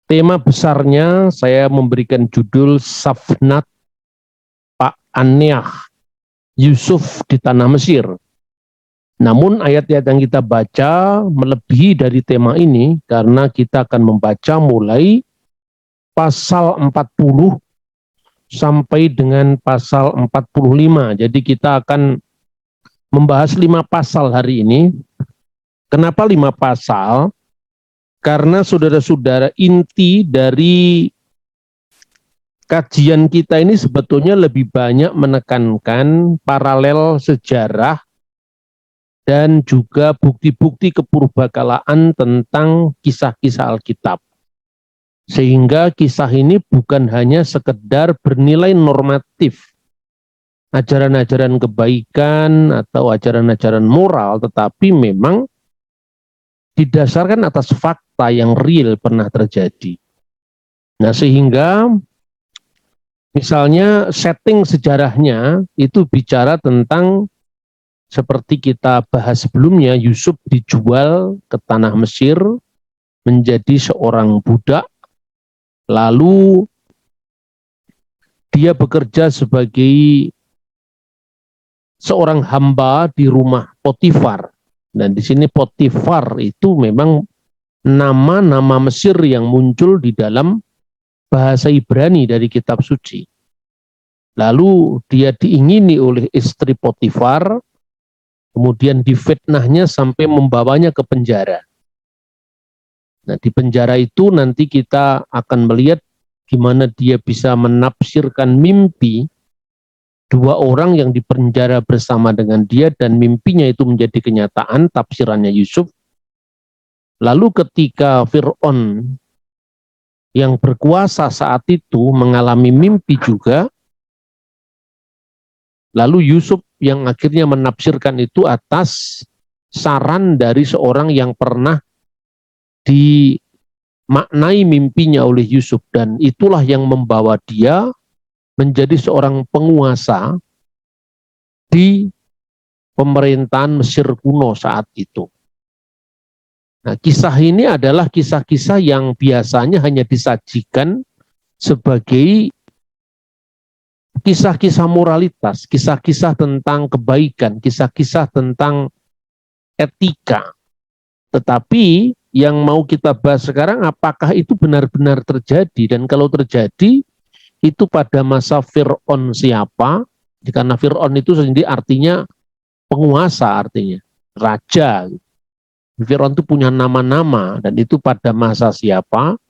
Tema besarnya saya memberikan judul Safnat Pa'aneah Yusuf di Tanah Mesir. Namun ayat-ayat yang kita baca melebihi dari tema ini karena kita akan membaca mulai pasal 40 sampai dengan pasal 45. Jadi kita akan membahas 5 pasal hari ini. Kenapa 5 pasal? Karena saudara-saudara, inti dari kajian kita ini sebetulnya lebih banyak menekankan paralel sejarah dan juga bukti-bukti kepurbakalaan tentang kisah-kisah Alkitab. Sehingga kisah ini bukan hanya sekedar bernilai normatif, ajaran-ajaran kebaikan atau ajaran-ajaran moral, tetapi memang didasarkan atas fakta yang real pernah terjadi. Nah, sehingga misalnya setting sejarahnya itu bicara tentang seperti kita bahas sebelumnya, Yusuf dijual ke tanah Mesir menjadi seorang budak, lalu dia bekerja sebagai seorang hamba di rumah Potifar. Dan di sini Potifar itu memang nama-nama Mesir yang muncul di dalam bahasa Ibrani dari kitab suci. Lalu dia diingini oleh istri Potifar, kemudian difitnahnya sampai membawanya ke penjara. Nah, di penjara itu nanti kita akan melihat gimana dia bisa menafsirkan mimpi dua orang yang dipenjara bersama dengan dia dan mimpinya itu menjadi kenyataan, tafsirannya Yusuf. Lalu ketika Fir'aun yang berkuasa saat itu mengalami mimpi juga, lalu Yusuf yang akhirnya menafsirkan itu atas saran dari seorang yang pernah dimaknai mimpinya oleh Yusuf, dan itulah yang membawa dia menjadi seorang penguasa di pemerintahan Mesir kuno saat itu. Nah, kisah ini adalah kisah-kisah yang biasanya hanya disajikan sebagai kisah-kisah moralitas, kisah-kisah tentang kebaikan, kisah-kisah tentang etika. Tetapi yang mau kita bahas sekarang, apakah itu benar-benar terjadi? Dan kalau terjadi, itu pada masa Fir'aun siapa? Karena Fir'aun itu sendiri artinya penguasa, artinya raja. Fir'aun itu punya nama-nama, dan itu pada masa siapa?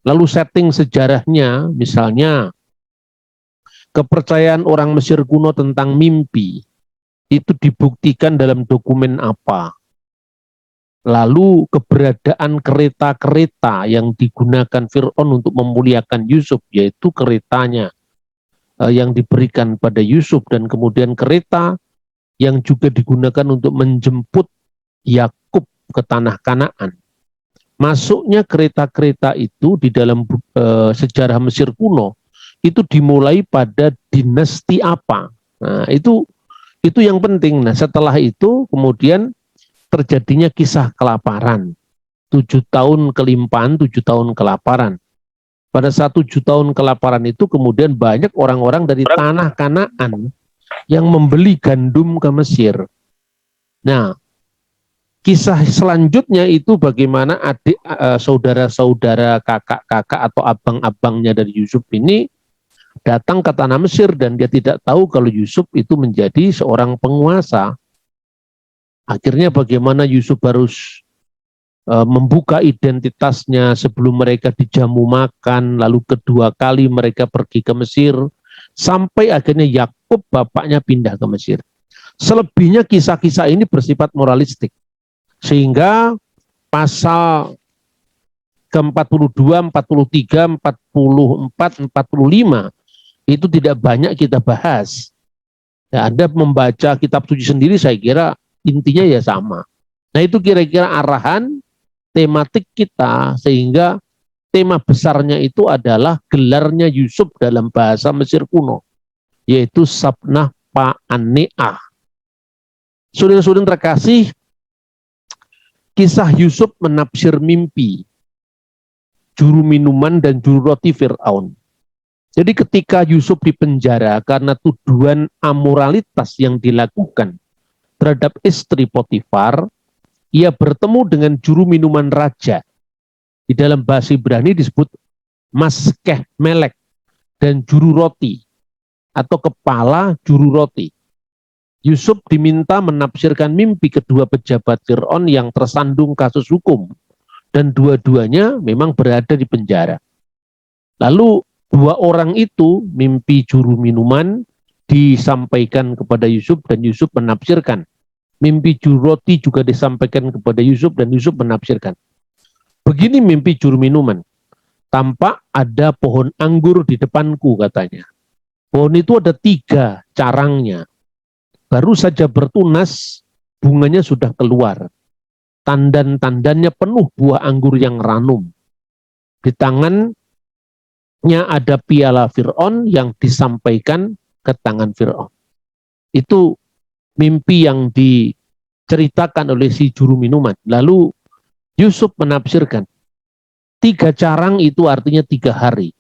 Lalu setting sejarahnya, misalnya kepercayaan orang Mesir kuno tentang mimpi, itu dibuktikan dalam dokumen apa? Lalu keberadaan kereta-kereta yang digunakan Fir'aun untuk memuliakan Yusuf, yaitu keretanya yang diberikan pada Yusuf, dan kemudian kereta yang juga digunakan untuk menjemput Yakub ke tanah Kanaan. Masuknya kereta-kereta itu di dalam sejarah Mesir kuno itu dimulai pada dinasti apa? Nah, itu yang penting. Nah, setelah itu kemudian terjadinya kisah kelaparan. 7 tahun kelimpahan, 7 tahun kelaparan. Pada saat 7 tahun kelaparan itu kemudian banyak orang-orang dari tanah Kanaan yang membeli gandum ke Mesir. Nah, kisah selanjutnya itu bagaimana adik, saudara-saudara, kakak-kakak atau abang-abangnya dari Yusuf ini datang ke tanah Mesir, dan dia tidak tahu kalau Yusuf itu menjadi seorang penguasa. Akhirnya bagaimana Yusuf harus membuka identitasnya sebelum mereka dijamu makan, lalu kedua kali mereka pergi ke Mesir, sampai akhirnya Yakub bapaknya pindah ke Mesir. Selebihnya kisah-kisah ini bersifat moralistik. Sehingga pasal ke-42, 43, 44, 45 itu tidak banyak kita bahas. Ya, Anda membaca kitab suci sendiri, saya kira intinya ya sama. Nah, itu kira-kira arahan tematik kita, sehingga tema besarnya itu adalah gelarnya Yusuf dalam bahasa Mesir kuno, yaitu Safnat Pa'aneah. Saudara-saudara terkasih, kisah Yusuf menafsir mimpi juru minuman dan juru roti Fir'aun. Jadi ketika Yusuf dipenjara karena tuduhan amoralitas yang dilakukan terhadap istri Potifar, ia bertemu dengan juru minuman raja. Di dalam bahasa Ibrani disebut maskeh melek dan juru roti atau kepala juru roti. Yusuf diminta menafsirkan mimpi kedua pejabat Fir'aun yang tersandung kasus hukum dan dua-duanya memang berada di penjara. Lalu dua orang itu, mimpi juru minuman disampaikan kepada Yusuf dan Yusuf menafsirkan. Mimpi juru roti juga disampaikan kepada Yusuf dan Yusuf menafsirkan. Begini mimpi juru minuman. Tampak ada pohon anggur di depanku, katanya. Pohon itu ada 3 carangnya. Baru saja bertunas, bunganya sudah keluar. Tandan-tandannya penuh buah anggur yang ranum. Di tangannya ada piala Fir'aun yang disampaikan ke tangan Fir'aun. Itu mimpi yang diceritakan oleh si juru minuman. Lalu Yusuf menafsirkan, 3 carang itu artinya 3 hari.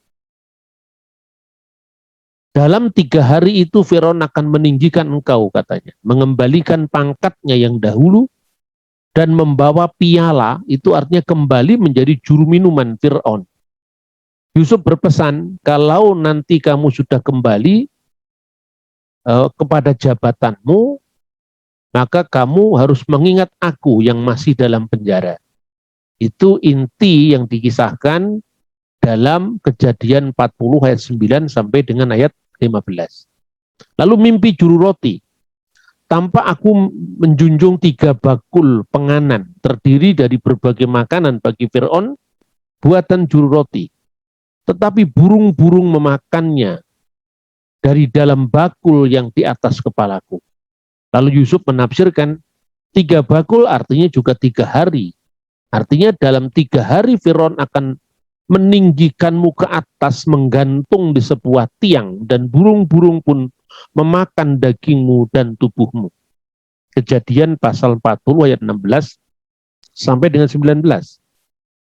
Dalam 3 hari itu Firaun akan meninggikan engkau, katanya. Mengembalikan pangkatnya yang dahulu dan membawa piala, itu artinya kembali menjadi juru minuman Firaun. Yusuf berpesan, kalau nanti kamu sudah kembali kepada jabatanmu, maka kamu harus mengingat aku yang masih dalam penjara. Itu inti yang dikisahkan dalam Kejadian 40 ayat 9 sampai dengan ayat 15. Lalu mimpi juru roti. Tampak aku menjunjung 3 bakul penganan terdiri dari berbagai makanan bagi Fir'aun buatan juru roti. Tetapi burung-burung memakannya dari dalam bakul yang di atas kepalaku. Lalu Yusuf menafsirkan 3 bakul artinya juga 3 hari. Artinya dalam 3 hari Firaun akan meninggikanmu ke atas, menggantung di sebuah tiang, dan burung-burung pun memakan dagingmu dan tubuhmu. Kejadian pasal 40 ayat 16 sampai dengan 19.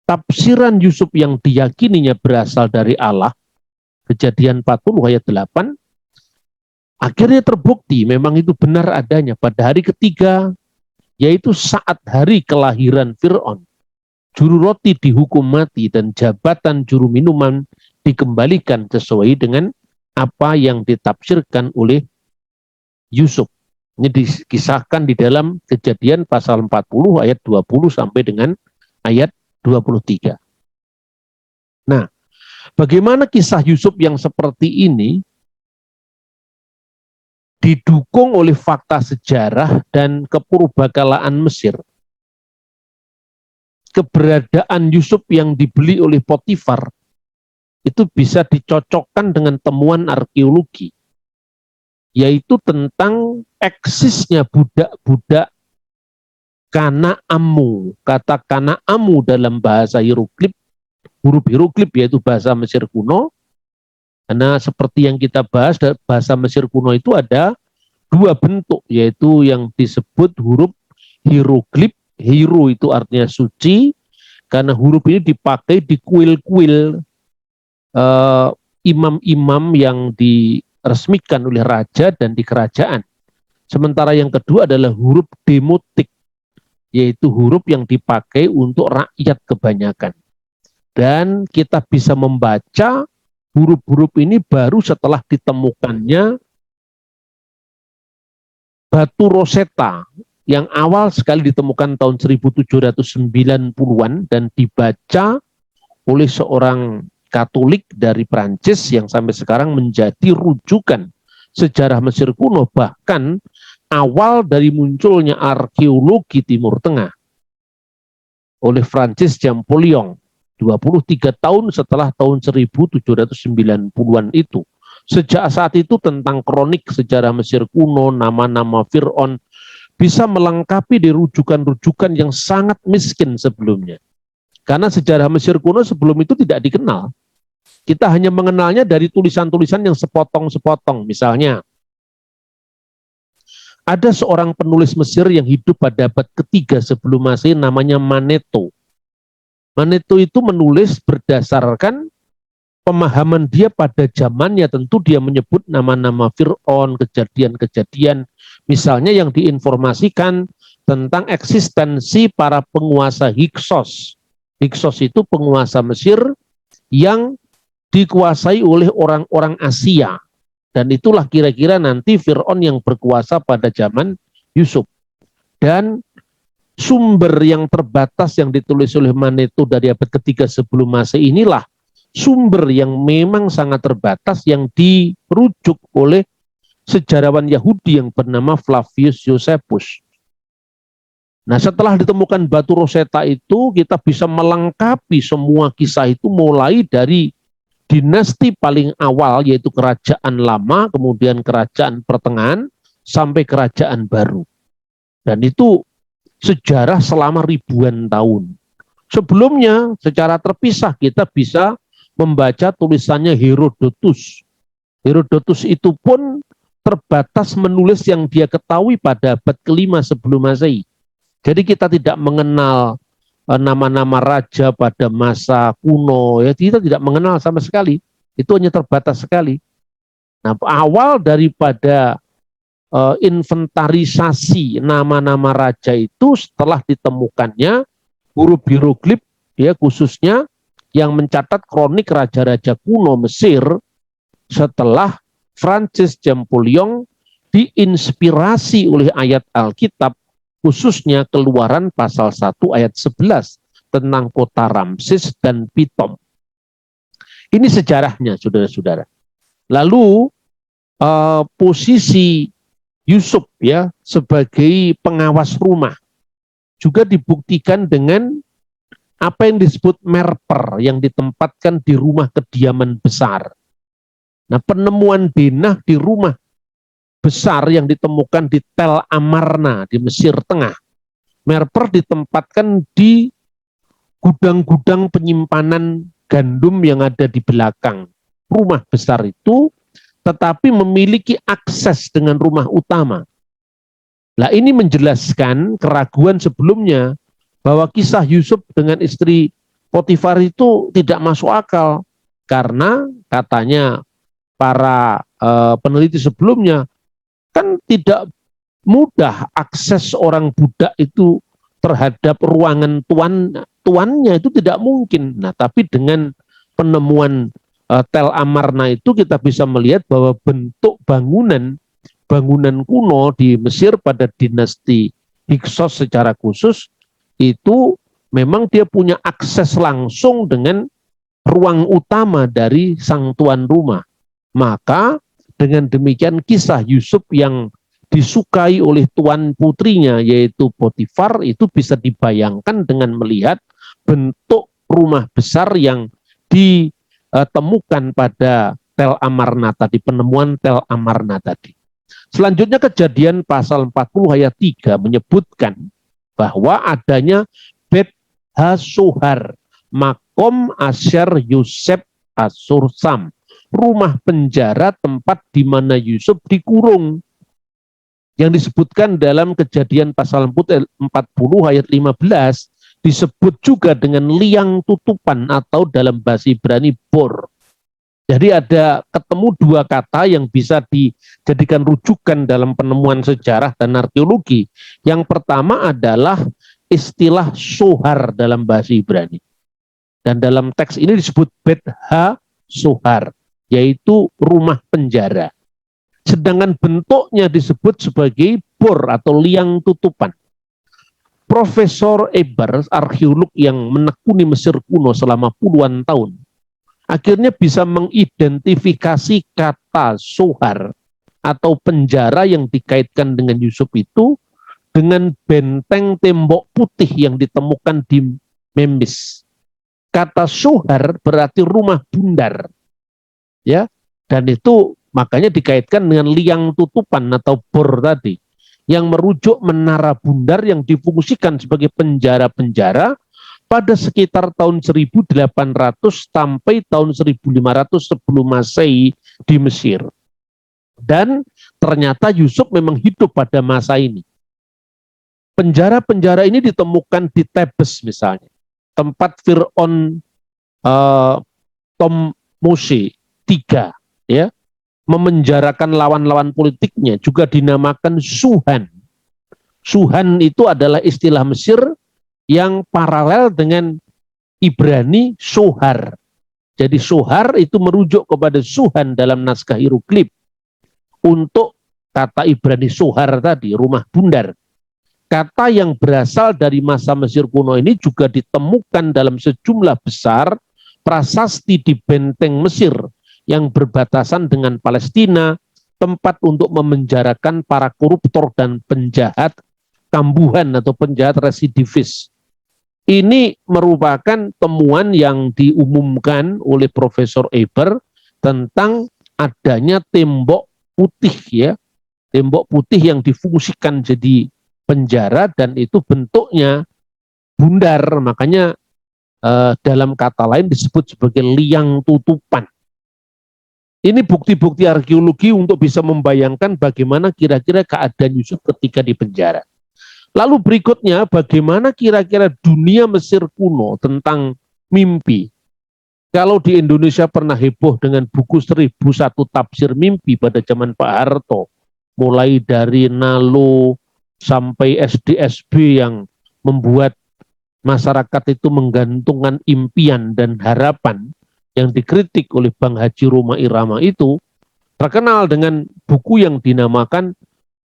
Tafsiran Yusuf yang diyakininya berasal dari Allah, Kejadian 40 ayat 8, akhirnya terbukti memang itu benar adanya pada hari ketiga, yaitu saat hari kelahiran Fir'aun. Juru roti dihukum mati dan jabatan juru minuman dikembalikan sesuai dengan apa yang ditafsirkan oleh Yusuf. Ini dikisahkan di dalam Kejadian pasal 40 ayat 20 sampai dengan ayat 23. Nah, bagaimana kisah Yusuf yang seperti ini didukung oleh fakta sejarah dan kepurbakalaan Mesir. Keberadaan Yusuf yang dibeli oleh Potifar itu bisa dicocokkan dengan temuan arkeologi, yaitu tentang eksisnya budak-budak Kanaamu. Kata Kanaamu dalam bahasa hieroglif, huruf hieroglif yaitu bahasa Mesir kuno. Karena seperti yang kita bahas, bahasa Mesir kuno itu ada 2 bentuk, yaitu yang disebut huruf hieroglif. Hero itu artinya suci, karena huruf ini dipakai di kuil-kuil imam-imam yang diresmikan oleh raja dan di kerajaan. Sementara yang kedua adalah huruf demotik, yaitu huruf yang dipakai untuk rakyat kebanyakan. Dan kita bisa membaca huruf-huruf ini baru setelah ditemukannya batu Rosetta, yang awal sekali ditemukan tahun 1790-an dan dibaca oleh seorang Katolik dari Prancis yang sampai sekarang menjadi rujukan sejarah Mesir kuno, bahkan awal dari munculnya arkeologi Timur Tengah oleh Francis Champollion 23 tahun setelah tahun 1790-an itu. Sejak saat itu tentang kronik sejarah Mesir kuno, nama-nama Fir'aun bisa melengkapi di rujukan-rujukan yang sangat miskin sebelumnya. Karena sejarah Mesir kuno sebelum itu tidak dikenal. Kita hanya mengenalnya dari tulisan-tulisan yang sepotong-sepotong. Misalnya, ada seorang penulis Mesir yang hidup pada abad ketiga sebelum Masehi namanya Manetho. Manetho itu menulis berdasarkan pemahaman dia pada zamannya. Tentu dia menyebut nama-nama Fir'aun, kejadian-kejadian, misalnya yang diinformasikan tentang eksistensi para penguasa Hyksos. Hyksos itu penguasa Mesir yang dikuasai oleh orang-orang Asia. Dan itulah kira-kira nanti Fir'aun yang berkuasa pada zaman Yusuf. Dan sumber yang terbatas yang ditulis oleh Manetho dari abad ketiga sebelum Masehi inilah sumber yang memang sangat terbatas yang dirujuk oleh sejarawan Yahudi yang bernama Flavius Josephus. Nah, setelah ditemukan batu Rosetta itu, kita bisa melengkapi semua kisah itu mulai dari dinasti paling awal, yaitu kerajaan lama, kemudian kerajaan pertengahan, sampai kerajaan baru. Dan itu sejarah selama ribuan tahun. Sebelumnya, secara terpisah kita bisa membaca tulisannya Herodotus. Herodotus itu pun terbatas menulis yang dia ketahui pada abad ke-5 sebelum Masehi. Jadi kita tidak mengenal nama-nama raja pada masa kuno, ya kita tidak mengenal sama sekali. Itu hanya terbatas sekali. Nah, awal daripada inventarisasi nama-nama raja itu setelah ditemukannya huruf hieroglif, ya khususnya yang mencatat kronik raja-raja kuno Mesir setelah Francis Champollion diinspirasi oleh ayat Alkitab, khususnya Keluaran pasal 1 ayat 11 tentang kota Ramses dan Pitom. Ini sejarahnya, saudara-saudara. Lalu posisi Yusuf ya sebagai pengawas rumah juga dibuktikan dengan apa yang disebut merper yang ditempatkan di rumah kediaman besar. Nah, penemuan denah di rumah besar yang ditemukan di Tel Amarna di Mesir Tengah. Merper ditempatkan di gudang-gudang penyimpanan gandum yang ada di belakang rumah besar itu, tetapi memiliki akses dengan rumah utama. Nah, ini menjelaskan keraguan sebelumnya bahwa kisah Yusuf dengan istri Potifar itu tidak masuk akal karena katanya para peneliti sebelumnya kan tidak mudah akses orang budak itu terhadap ruangan tuannya itu tidak mungkin. Nah, tapi dengan penemuan Tel Amarna itu kita bisa melihat bahwa bentuk bangunan kuno di Mesir pada dinasti Hyksos secara khusus itu memang dia punya akses langsung dengan ruang utama dari sang tuan rumah. Maka dengan demikian kisah Yusuf yang disukai oleh tuan putrinya yaitu Potifar itu bisa dibayangkan dengan melihat bentuk rumah besar yang ditemukan pada Tel Amarna tadi, penemuan Tel Amarna tadi. Selanjutnya Kejadian pasal 40 ayat 3 menyebutkan bahwa adanya Bet Hasohar, Makom Asyar Yusuf Asursam, rumah penjara tempat di mana Yusuf dikurung. Yang disebutkan dalam Kejadian pasal 40 ayat 15 disebut juga dengan liang tutupan atau dalam bahasa Ibrani bor. Jadi ada ketemu dua kata yang bisa dijadikan rujukan dalam penemuan sejarah dan arkeologi. Yang pertama adalah istilah sohar dalam bahasa Ibrani. Dan dalam teks ini disebut Bet Ha-Sohar, yaitu rumah penjara. Sedangkan bentuknya disebut sebagai bor atau liang tutupan. Profesor Eber, arkeolog yang menekuni Mesir kuno selama puluhan tahun, akhirnya bisa mengidentifikasi kata sohar atau penjara yang dikaitkan dengan Yusuf itu dengan benteng tembok putih yang ditemukan di Memphis. Kata sohar berarti rumah bundar, ya, dan itu makanya dikaitkan dengan liang tutupan atau bor tadi, yang merujuk menara bundar yang difungsikan sebagai penjara-penjara pada sekitar tahun 1800 sampai tahun 1500 sebelum Masehi di Mesir. Dan ternyata Yusuf memang hidup pada masa ini. Penjara-penjara ini ditemukan di Tebes misalnya. tempat Fir'aun Tom Mose III, ya, memenjarakan lawan-lawan politiknya, juga dinamakan Suhan. Suhan itu adalah istilah Mesir yang paralel dengan Ibrani Sohar. Jadi Sohar itu merujuk kepada Suhan dalam naskah hieroglif. Untuk kata Ibrani Sohar tadi, rumah bundar. Kata yang berasal dari masa Mesir kuno ini juga ditemukan dalam sejumlah besar prasasti di benteng Mesir yang berbatasan dengan Palestina, tempat untuk memenjarakan para koruptor dan penjahat kambuhan atau penjahat residivis. Ini merupakan temuan yang diumumkan oleh Profesor Eber tentang adanya tembok putih, ya, tembok putih yang difungsikan jadi penjara dan itu bentuknya bundar, makanya dalam kata lain disebut sebagai liang tutupan. Ini bukti-bukti arkeologi untuk bisa membayangkan bagaimana kira-kira keadaan Yusuf ketika di penjara. Lalu berikutnya, bagaimana kira-kira dunia Mesir kuno tentang mimpi. Kalau di Indonesia pernah heboh dengan buku 1001 tafsir mimpi pada zaman Pak Harto, mulai dari Nalo sampai SDSB yang membuat masyarakat itu menggantungkan impian dan harapan, yang dikritik oleh Bang Haji Roma Irama itu terkenal dengan buku yang dinamakan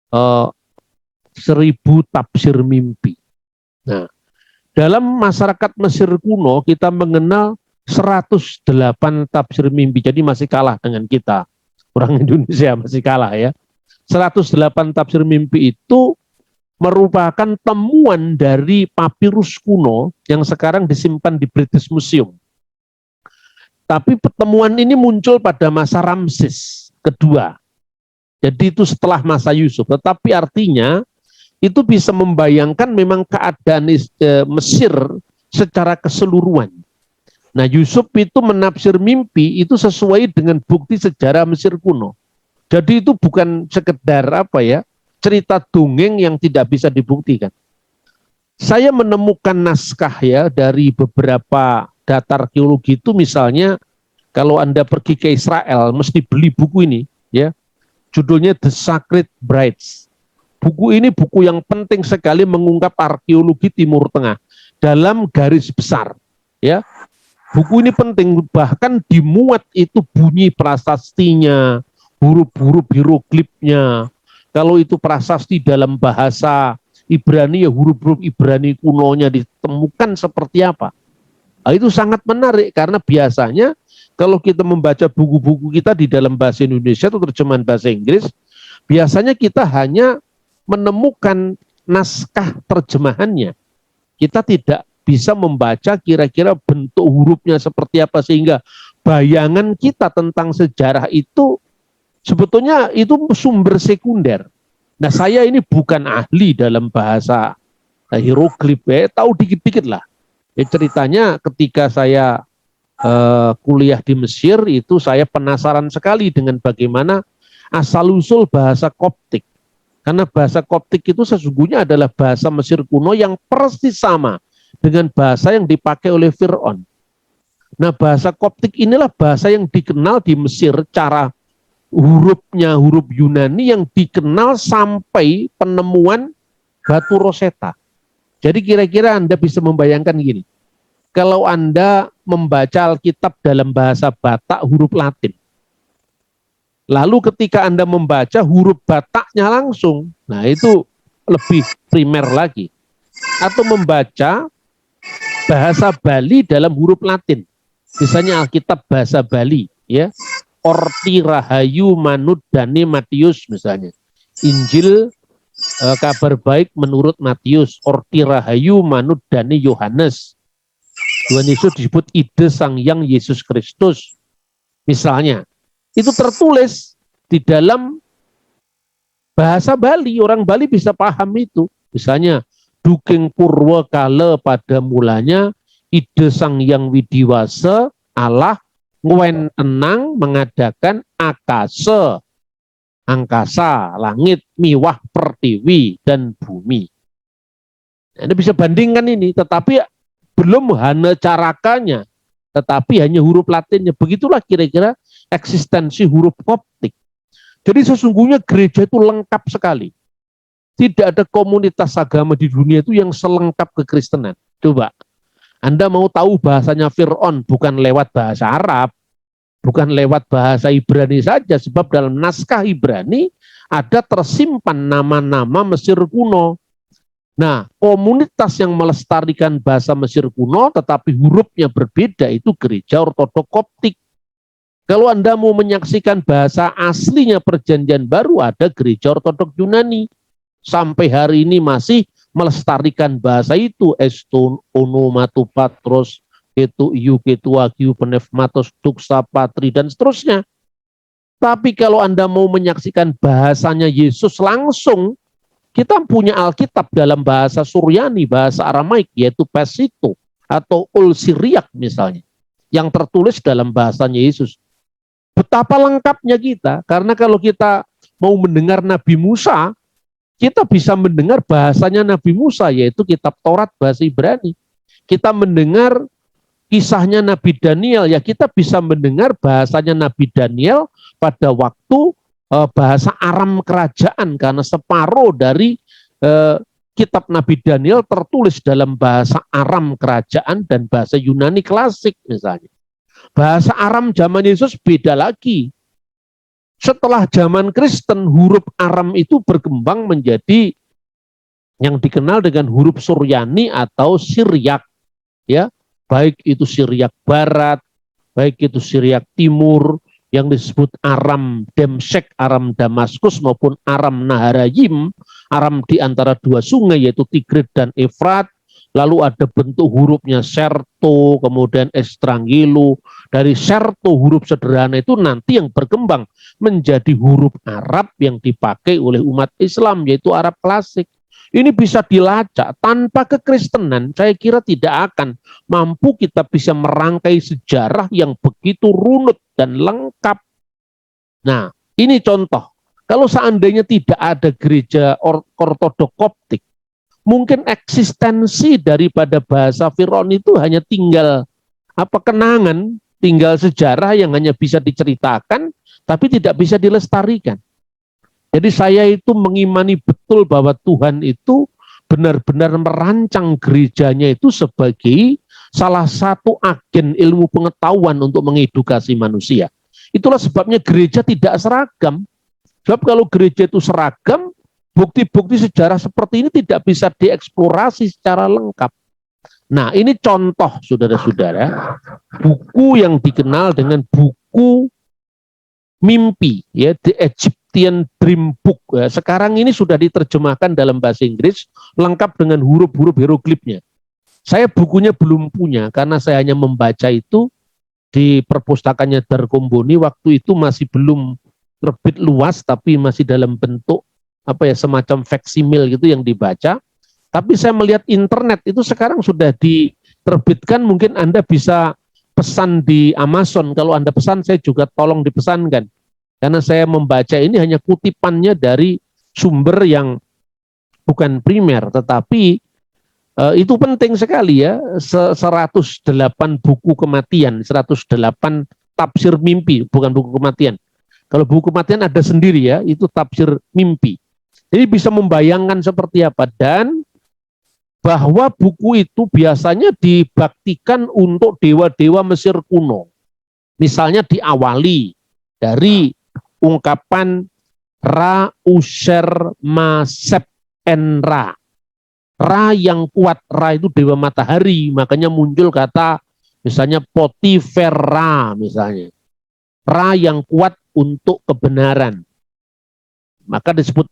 1000 tafsir mimpi. Nah, dalam masyarakat Mesir kuno kita mengenal 108 tafsir mimpi, jadi masih kalah dengan kita. Orang Indonesia masih kalah, ya. 108 tafsir mimpi itu merupakan temuan dari papirus kuno yang sekarang disimpan di British Museum. Tapi pertemuan ini muncul pada masa Ramses kedua. Jadi itu setelah masa Yusuf. Tetapi artinya itu bisa membayangkan memang keadaan Mesir secara keseluruhan. Nah, Yusuf itu menafsir mimpi itu sesuai dengan bukti sejarah Mesir kuno. Jadi itu bukan sekedar cerita dongeng yang tidak bisa dibuktikan. Saya menemukan naskah, ya, dari beberapa data arkeologi itu, misalnya kalau Anda pergi ke Israel mesti beli buku ini, ya. Judulnya The Sacred Brides. Buku ini buku yang penting sekali mengungkap arkeologi Timur Tengah dalam garis besar, ya. Buku ini penting, bahkan dimuat itu bunyi prasastinya, huruf-huruf hieroglifnya. Kalau itu prasasti dalam bahasa Ibrani, ya huruf-huruf Ibrani kunonya ditemukan seperti apa. Nah, itu sangat menarik karena biasanya kalau kita membaca buku-buku kita di dalam bahasa Indonesia atau terjemahan bahasa Inggris, biasanya kita hanya menemukan naskah terjemahannya. Kita tidak bisa membaca kira-kira bentuk hurufnya seperti apa, sehingga bayangan kita tentang sejarah itu sebetulnya itu sumber sekunder. Nah, saya ini bukan ahli dalam bahasa hieroglif, tahu dikit-dikit lah. Ceritanya ketika saya kuliah di Mesir itu saya penasaran sekali dengan bagaimana asal-usul bahasa Koptik. Karena bahasa Koptik itu sesungguhnya adalah bahasa Mesir kuno yang persis sama dengan bahasa yang dipakai oleh Fir'aun. Nah, bahasa Koptik inilah bahasa yang dikenal di Mesir, cara hurufnya huruf Yunani yang dikenal sampai penemuan batu Rosetta. Jadi kira-kira Anda bisa membayangkan gini, kalau Anda membaca Alkitab dalam bahasa Batak huruf Latin, lalu ketika Anda membaca huruf Bataknya langsung, nah itu lebih primer lagi. Atau membaca bahasa Bali dalam huruf Latin, misalnya Alkitab bahasa Bali, ya, Orti Rahayu Manud Dani Matius misalnya, Injil kabar baik menurut Matius, Orti Rahayu Manud Dani Yohanes, Tuhan Yesus disebut ide Sang Hyang Yesus Kristus misalnya, itu tertulis di dalam bahasa Bali, orang Bali bisa paham itu. Misalnya Dugeng Purwa Kale pada mulanya ide Sang Hyang Widiwasa Allah ngwen tenang mengadakan akase, angkasa, langit, miwah, pertiwi, dan bumi. Anda bisa bandingkan ini, tetapi belum hana carakanya, tetapi hanya huruf Latinnya. Begitulah kira-kira eksistensi huruf Koptik. Jadi sesungguhnya gereja itu lengkap sekali. Tidak ada komunitas agama di dunia itu yang selengkap kekristenan. Coba, Anda mau tahu bahasanya Fir'aun bukan lewat bahasa Arab, bukan lewat bahasa Ibrani saja, sebab dalam naskah Ibrani ada tersimpan nama-nama Mesir kuno. Nah, komunitas yang melestarikan bahasa Mesir kuno tetapi hurufnya berbeda itu gereja ortodok Koptik. Kalau Anda mau menyaksikan bahasa aslinya perjanjian baru, ada gereja ortodok Yunani. Sampai hari ini masih melestarikan bahasa itu. Eston, onomatu patros, ketu iu, ketu agiu, penefmatos, duksa, patri, dan seterusnya. Tapi kalau Anda mau menyaksikan bahasanya Yesus langsung, kita punya Alkitab dalam bahasa Suryani, bahasa Aramaik, yaitu Pesito atau Ul Syriac misalnya, yang tertulis dalam bahasanya Yesus. Betapa lengkapnya kita, karena kalau kita mau mendengar Nabi Musa, kita bisa mendengar bahasanya Nabi Musa, yaitu kitab Taurat bahasa Ibrani. Kita mendengar kisahnya Nabi Daniel, ya kita bisa mendengar bahasanya Nabi Daniel pada waktu bahasa Aram kerajaan, karena separuh dari kitab Nabi Daniel tertulis dalam bahasa Aram kerajaan dan bahasa Yunani klasik misalnya. Bahasa Aram zaman Yesus beda lagi. Setelah zaman Kristen, huruf Aram itu berkembang menjadi yang dikenal dengan huruf Suryani atau Syriac, ya, baik itu Syriac Barat, baik itu Syriac Timur, yang disebut Aram Demsek, Aram Damaskus, maupun Aram Naharayim, Aram di antara dua sungai yaitu Tigris dan Efrat. Lalu ada bentuk hurufnya Serto, kemudian Estrangelo. Dari Serto huruf sederhana itu nanti yang berkembang menjadi huruf Arab yang dipakai oleh umat Islam, yaitu Arab klasik. Ini bisa dilacak. Tanpa kekristenan saya kira tidak akan mampu kita bisa merangkai sejarah yang begitu runut dan lengkap. Nah, ini contoh. Kalau seandainya tidak ada gereja ortodok Koptik, mungkin eksistensi daripada bahasa Fir'aun itu hanya tinggal kenangan, tinggal sejarah yang hanya bisa diceritakan, tapi tidak bisa dilestarikan. Jadi saya itu mengimani betul bahwa Tuhan itu benar-benar merancang gerejanya itu sebagai salah satu agen ilmu pengetahuan untuk mengedukasi manusia. Itulah sebabnya gereja tidak seragam. Sebab kalau gereja itu seragam, bukti-bukti sejarah seperti ini tidak bisa dieksplorasi secara lengkap. Nah, ini contoh saudara-saudara, buku yang dikenal dengan buku mimpi, ya, The Egyptian Dream Book. Ya, sekarang ini sudah diterjemahkan dalam bahasa Inggris, lengkap dengan huruf-huruf hieroglifnya. Saya bukunya belum punya, karena saya hanya membaca itu di perpustakaannya Darkomboni, waktu itu masih belum terbit luas, tapi masih dalam bentuk semacam faksimil gitu yang dibaca. Tapi saya melihat internet itu sekarang sudah diterbitkan, mungkin Anda bisa pesan di Amazon. Kalau Anda pesan, saya juga tolong dipesankan. Karena saya membaca ini hanya kutipannya dari sumber yang bukan primer, tetapi itu penting sekali ya. 108 buku kematian, 108 tafsir mimpi, bukan buku kematian. Kalau buku kematian ada sendiri ya, itu tafsir mimpi. Jadi bisa membayangkan seperti apa, dan bahwa buku itu biasanya dibaktikan untuk dewa-dewa Mesir kuno. Misalnya diawali dari ungkapan Ra Usher Masep Enra. Ra yang kuat, Ra itu dewa matahari, makanya muncul kata misalnya Potifera misalnya. Ra yang kuat untuk kebenaran. Maka disebut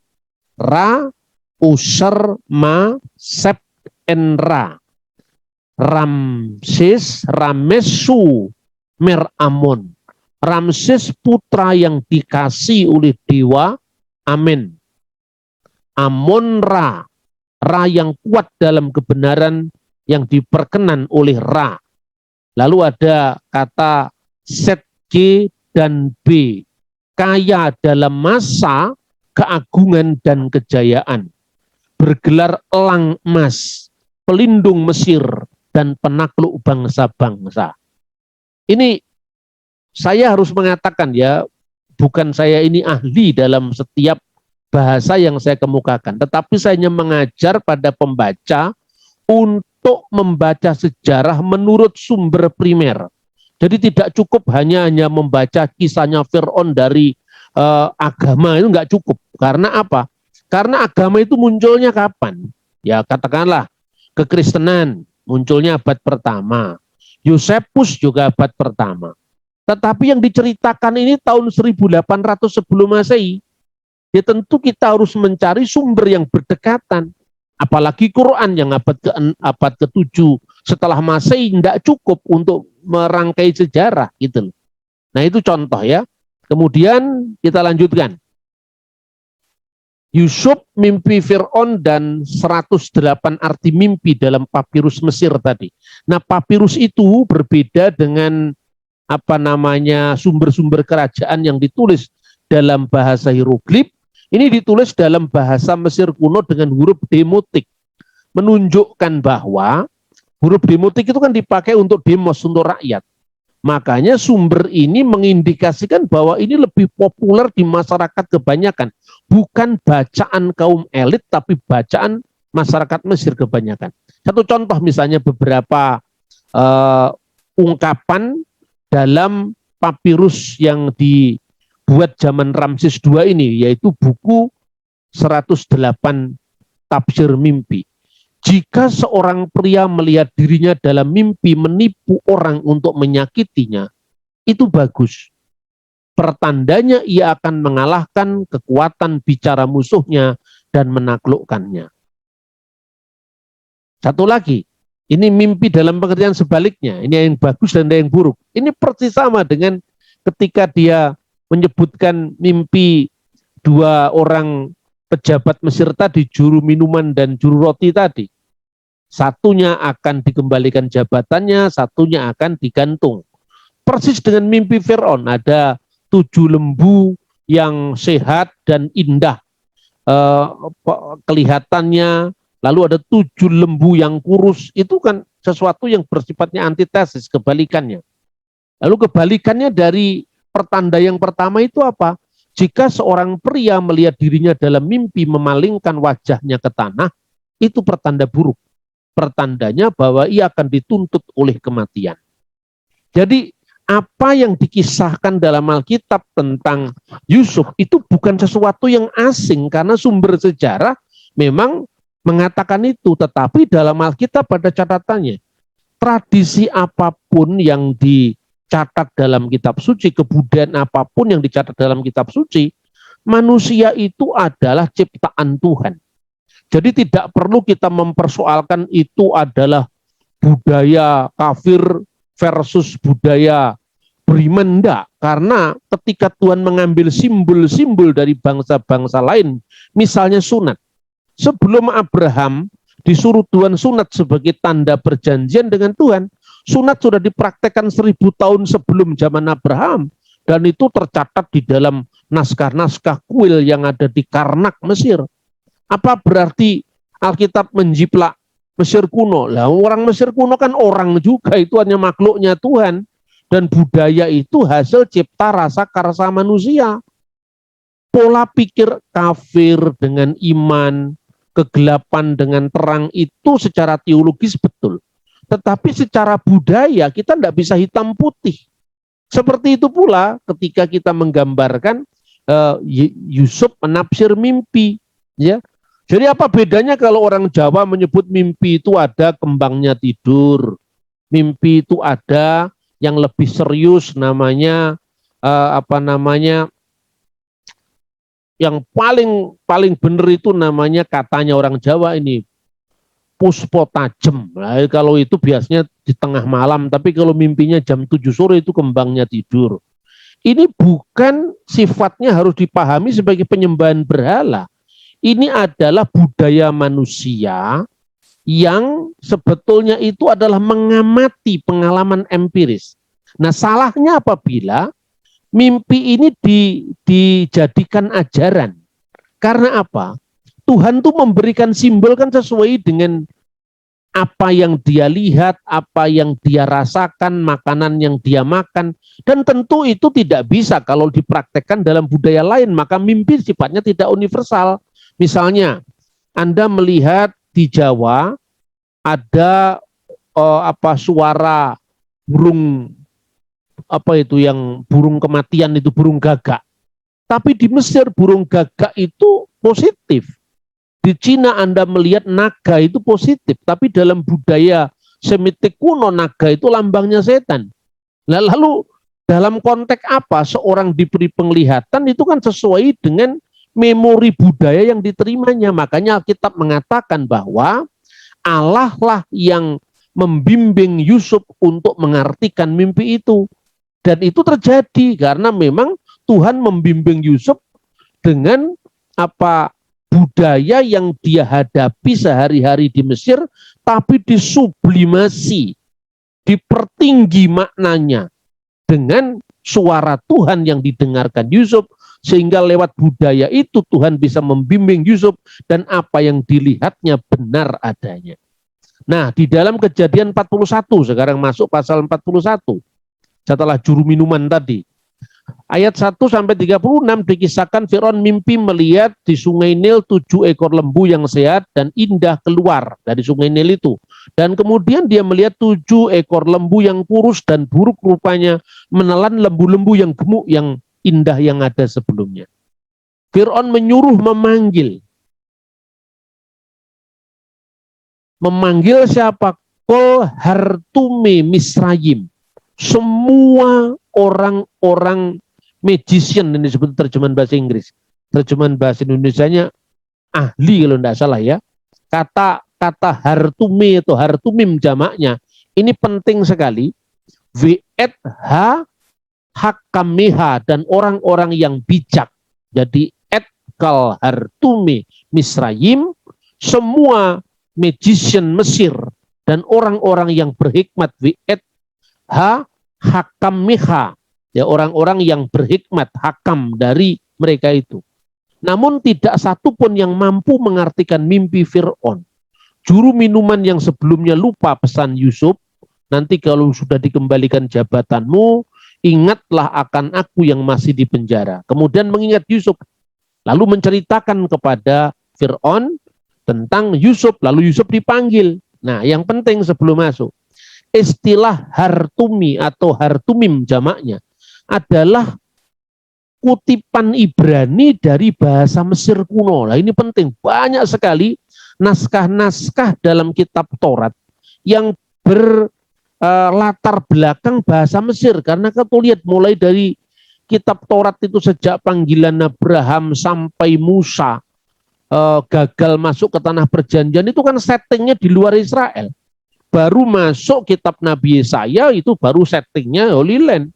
Ra Usher Masep Enra. Ramses, Ramesu, Meramon. Ramses putra yang dikasih oleh dewa, amin. Amon Ra, Ra yang kuat dalam kebenaran yang diperkenan oleh Ra. Lalu ada kata Set G dan B, kaya dalam masa keagungan dan kejayaan. Bergelar elang emas, pelindung Mesir, dan penakluk bangsa-bangsa. Ini saya harus mengatakan ya, bukan saya ini ahli dalam setiap bahasa yang saya kemukakan, tetapi saya hanya mengajar pada pembaca untuk membaca sejarah menurut sumber primer. Jadi tidak cukup hanya membaca kisahnya Fir'aun dari agama, itu nggak cukup. Karena apa? Karena agama itu munculnya kapan? Ya katakanlah kekristenan munculnya abad pertama. Yosepus juga abad pertama. Tetapi yang diceritakan ini tahun 1800 sebelum Masehi. Ya tentu kita harus mencari sumber yang berdekatan. Apalagi Quran yang abad ke-7 setelah Masehi tidak cukup untuk merangkai sejarah gitu. Nah itu contoh ya. Kemudian kita lanjutkan. Yusuf mimpi Fir'aun dan 108 arti mimpi dalam papirus Mesir tadi. Nah papirus itu berbeda dengan sumber-sumber kerajaan yang ditulis dalam bahasa hieroglif. Ini ditulis dalam bahasa Mesir kuno dengan huruf demotik. Menunjukkan bahwa huruf demotik itu kan dipakai untuk demos, untuk rakyat. Makanya sumber ini mengindikasikan bahwa ini lebih populer di masyarakat kebanyakan. Bukan bacaan kaum elit, tapi bacaan masyarakat Mesir kebanyakan. Satu contoh misalnya beberapa ungkapan dalam papirus yang dibuat zaman Ramses II ini, yaitu buku 108 tafsir mimpi. Jika seorang pria melihat dirinya dalam mimpi menipu orang untuk menyakitinya, itu bagus. Pertandanya ia akan mengalahkan kekuatan bicara musuhnya dan menaklukkannya. Satu lagi, ini mimpi dalam pengertian sebaliknya. Ini yang bagus dan yang buruk. Ini persis sama dengan ketika dia menyebutkan mimpi dua orang pejabat Mesir tadi, juru minuman dan juru roti tadi. Satunya akan dikembalikan jabatannya, satunya akan digantung. Persis dengan mimpi Fir'aun, ada 7 lembu yang sehat dan indah kelihatannya, lalu ada 7 lembu yang kurus, itu kan sesuatu yang bersifatnya antitesis, kebalikannya. Lalu kebalikannya dari pertanda yang pertama itu apa? Jika seorang pria melihat dirinya dalam mimpi memalingkan wajahnya ke tanah, itu pertanda buruk. Pertandanya bahwa ia akan dituntut oleh kematian. Jadi apa yang dikisahkan dalam Alkitab tentang Yusuf itu bukan sesuatu yang asing, karena sumber sejarah memang mengatakan itu. Tetapi dalam Alkitab pada catatannya, tradisi apapun yang dicatat dalam kitab suci, kebudayaan apapun yang dicatat dalam kitab suci, manusia itu adalah ciptaan Tuhan. Jadi tidak perlu kita mempersoalkan itu adalah budaya kafir versus budaya beriman, enggak. Karena ketika Tuhan mengambil simbol-simbol dari bangsa-bangsa lain, misalnya sunat. Sebelum Abraham disuruh Tuhan sunat sebagai tanda perjanjian dengan Tuhan, sunat sudah dipraktekkan 1000 tahun sebelum zaman Abraham. Dan itu tercatat di dalam naskah-naskah kuil yang ada di Karnak, Mesir. Apa berarti Alkitab menjiplak Mesir kuno? Lah orang Mesir kuno kan orang juga, itu hanya makhluknya Tuhan. Dan budaya itu hasil cipta rasa karsa manusia. Pola pikir kafir dengan iman, kegelapan dengan terang itu secara teologis betul. Tetapi secara budaya kita tidak bisa hitam putih. Seperti itu pula ketika kita menggambarkan Yusuf menafsir mimpi. Ya. Jadi apa bedanya kalau orang Jawa menyebut mimpi itu ada kembangnya tidur, mimpi itu ada yang lebih serius namanya yang paling benar itu namanya, katanya orang Jawa ini puspo tajem. Nah, kalau itu biasanya di tengah malam, tapi kalau mimpinya jam 7 sore itu kembangnya tidur. Ini bukan sifatnya harus dipahami sebagai penyembahan berhala. Ini adalah budaya manusia yang sebetulnya itu adalah mengamati pengalaman empiris. Nah, salahnya apabila mimpi ini dijadikan ajaran. Karena apa? Tuhan tuh memberikan simbol kan sesuai dengan apa yang dia lihat, apa yang dia rasakan, makanan yang dia makan. Dan tentu itu tidak bisa kalau dipraktekkan dalam budaya lain, maka mimpi sifatnya tidak universal. Misalnya, Anda melihat di Jawa ada suara burung burung kematian itu, burung gagak. Tapi di Mesir burung gagak itu positif. Di Cina Anda melihat naga itu positif, tapi dalam budaya Semitik kuno naga itu lambangnya setan. Nah, lalu dalam konteks apa seorang diberi penglihatan itu kan sesuai dengan memori budaya yang diterimanya. Makanya Alkitab mengatakan bahwa Allah lah yang membimbing Yusuf untuk mengartikan mimpi itu. Dan itu terjadi karena memang Tuhan membimbing Yusuf dengan budaya yang dia hadapi sehari-hari di Mesir, tapi disublimasi, dipertinggi maknanya dengan suara Tuhan yang didengarkan Yusuf, sehingga lewat budaya itu Tuhan bisa membimbing Yusuf dan apa yang dilihatnya benar adanya. Nah, di dalam Kejadian 41, sekarang masuk pasal 41, setelah juru minuman tadi, ayat 1-36 dikisahkan Firaun mimpi melihat di sungai Nil 7 ekor lembu yang sehat dan indah keluar dari sungai Nil itu. Dan kemudian dia melihat 7 ekor lembu yang kurus dan buruk rupanya menelan lembu-lembu yang gemuk yang indah yang ada sebelumnya. Firaun menyuruh memanggil siapa? Kol hartume Misrayim. Semua orang-orang magician, ini disebut terjemahan bahasa Inggris. Terjemahan bahasa Indonesianya ahli kalau tidak salah ya. Kata hartume atau hartumim jamaknya ini penting sekali. V'et ha hakameha, dan orang-orang yang bijak. Jadi et kal hartume Misrayim, semua magician Mesir dan orang-orang yang berhikmat. V'et ha hakam miha, ya orang-orang yang berhikmat, hakam dari mereka itu. Namun tidak satu pun yang mampu mengartikan mimpi Fir'aun. Juru minuman yang sebelumnya lupa pesan Yusuf, nanti kalau sudah dikembalikan jabatanmu, ingatlah akan aku yang masih di penjara. Kemudian mengingat Yusuf, lalu menceritakan kepada Fir'aun tentang Yusuf, lalu Yusuf dipanggil. Nah, yang penting sebelum masuk, istilah hartumi atau hartumim jamaknya adalah kutipan Ibrani dari bahasa Mesir kuno. Nah, ini penting. Banyak sekali naskah-naskah dalam kitab Taurat yang berlatar belakang bahasa Mesir. Karena kita lihat mulai dari kitab Taurat itu sejak panggilan Abraham sampai Musa gagal masuk ke tanah perjanjian itu kan settingnya di luar Israel. Baru masuk kitab Nabi Yesaya itu baru settingnya Holy Land.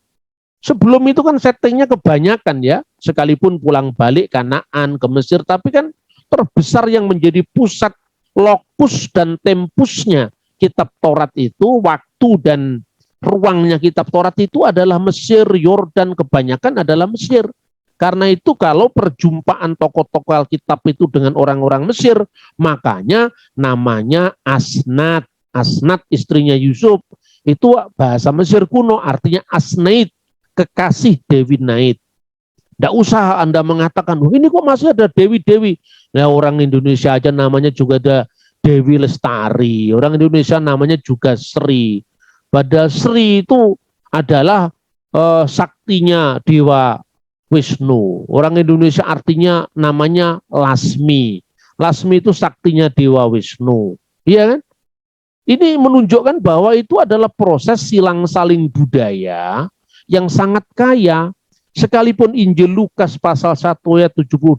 Sebelum itu kan settingnya kebanyakan ya, sekalipun pulang balik Kanaan ke Mesir, tapi kan terbesar yang menjadi pusat lokus dan tempusnya kitab Taurat itu, waktu dan ruangnya kitab Taurat itu adalah Mesir, Yordan, kebanyakan adalah Mesir. Karena itu kalau perjumpaan tokoh-tokoh Alkitab itu dengan orang-orang Mesir, makanya namanya Asnat. Asnat istrinya Yusuf itu bahasa Mesir kuno artinya Asnait, kekasih Dewi Nait. Tidak usah Anda mengatakan, ini kok masih ada Dewi-Dewi. Nah, orang Indonesia aja namanya juga ada Dewi Lestari. Orang Indonesia namanya juga Sri. Padahal Sri itu adalah saktinya Dewa Wisnu. Orang Indonesia artinya namanya Lasmi. Lasmi itu saktinya Dewa Wisnu. Iya kan? Ini menunjukkan bahwa itu adalah proses silang saling budaya yang sangat kaya. Sekalipun Injil Lukas pasal 1 ayat 78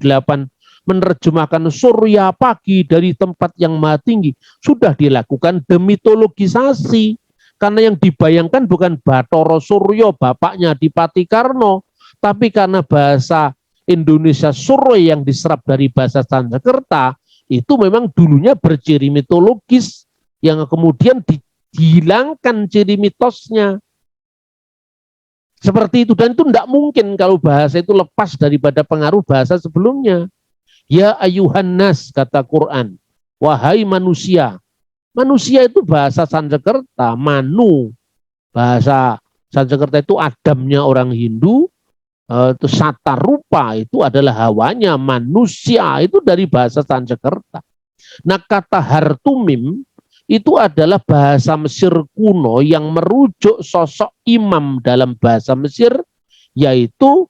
menerjemahkan surya pagi dari tempat yang maha tinggi, sudah dilakukan demitologisasi. Karena yang dibayangkan bukan Bathara Surya, bapaknya Adipati Karno, tapi karena bahasa Indonesia Surya yang diserap dari bahasa Sanskerta, itu memang dulunya berciri mitologis, yang kemudian dihilangkan ciri mitosnya. Seperti itu, dan itu tidak mungkin kalau bahasa itu lepas daripada pengaruh bahasa sebelumnya. Ya ayuhan nas, kata Quran, wahai manusia, Manusia itu bahasa Sanskerta, Manu. Bahasa Sanskerta itu Adamnya orang Hindu, itu Satarupa itu adalah hawanya, manusia itu dari bahasa Sanskerta. Nah, kata Hartumim itu adalah bahasa Mesir kuno yang merujuk sosok imam dalam bahasa Mesir, yaitu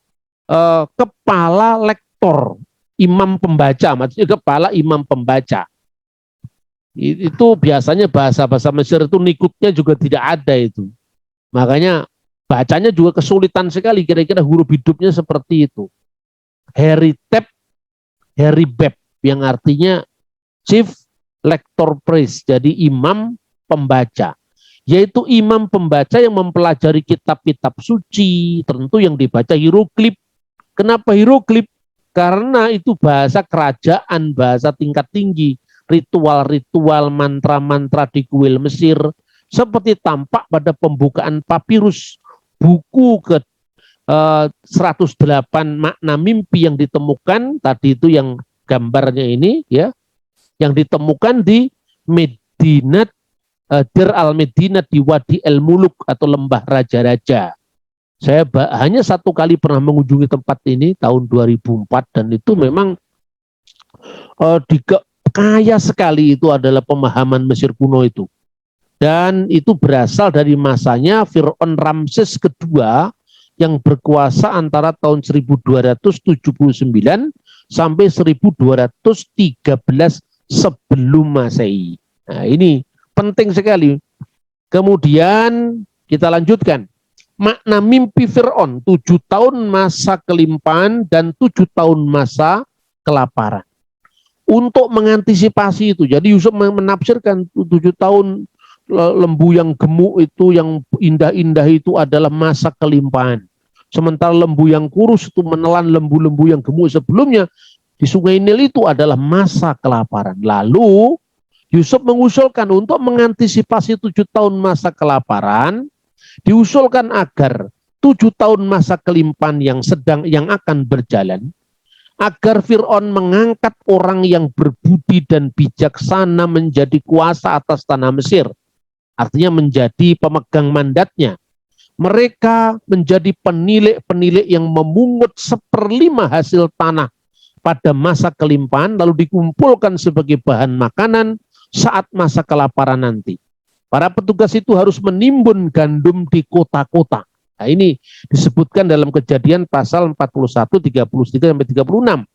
kepala lektor, imam pembaca, maksudnya kepala imam pembaca. Itu biasanya bahasa-bahasa Mesir itu nikutnya juga tidak ada itu. Makanya bacanya juga kesulitan sekali, kira-kira huruf hidupnya seperti itu. Heritep, Heribeb, yang artinya Chief Lector Priest, jadi imam pembaca. Yaitu imam pembaca yang mempelajari kitab-kitab suci, tentu yang dibaca hieroglif. Kenapa hieroglif? Karena itu bahasa kerajaan, bahasa tingkat tinggi. Ritual-ritual, mantra-mantra di kuil Mesir, seperti tampak pada pembukaan papirus buku ke 108 makna mimpi yang ditemukan tadi itu, yang gambarnya ini ya, yang ditemukan di Medinat Dir al-Medinat di Wadi el-Muluk atau lembah raja-raja. Saya hanya satu kali pernah mengunjungi tempat ini tahun 2004, dan itu memang kaya sekali. Itu adalah pemahaman Mesir kuno itu. Dan itu berasal dari masanya Fir'aun Ramses kedua yang berkuasa antara tahun 1279 sampai 1213 sebelum Masehi. Nah, ini penting sekali. Kemudian kita lanjutkan. Makna mimpi Fir'aun, 7 tahun masa kelimpahan dan 7 tahun masa kelaparan. Untuk mengantisipasi itu, jadi Yusuf menafsirkan 7 tahun lembu yang gemuk itu, yang indah-indah itu adalah masa kelimpahan. Sementara lembu yang kurus itu menelan lembu-lembu yang gemuk sebelumnya di Sungai Nil itu adalah masa kelaparan. Lalu Yusuf mengusulkan untuk mengantisipasi 7 tahun masa kelaparan, diusulkan agar 7 tahun masa kelimpahan yang akan berjalan, agar Fir'aun mengangkat orang yang berbudi dan bijaksana menjadi kuasa atas tanah Mesir. Artinya menjadi pemegang mandatnya. Mereka menjadi penilik-penilik yang memungut 1/5 hasil tanah pada masa kelimpahan, lalu dikumpulkan sebagai bahan makanan saat masa kelaparan nanti. Para petugas itu harus menimbun gandum di kota-kota. Nah, ini disebutkan dalam Kejadian pasal 41, 33 sampai 36.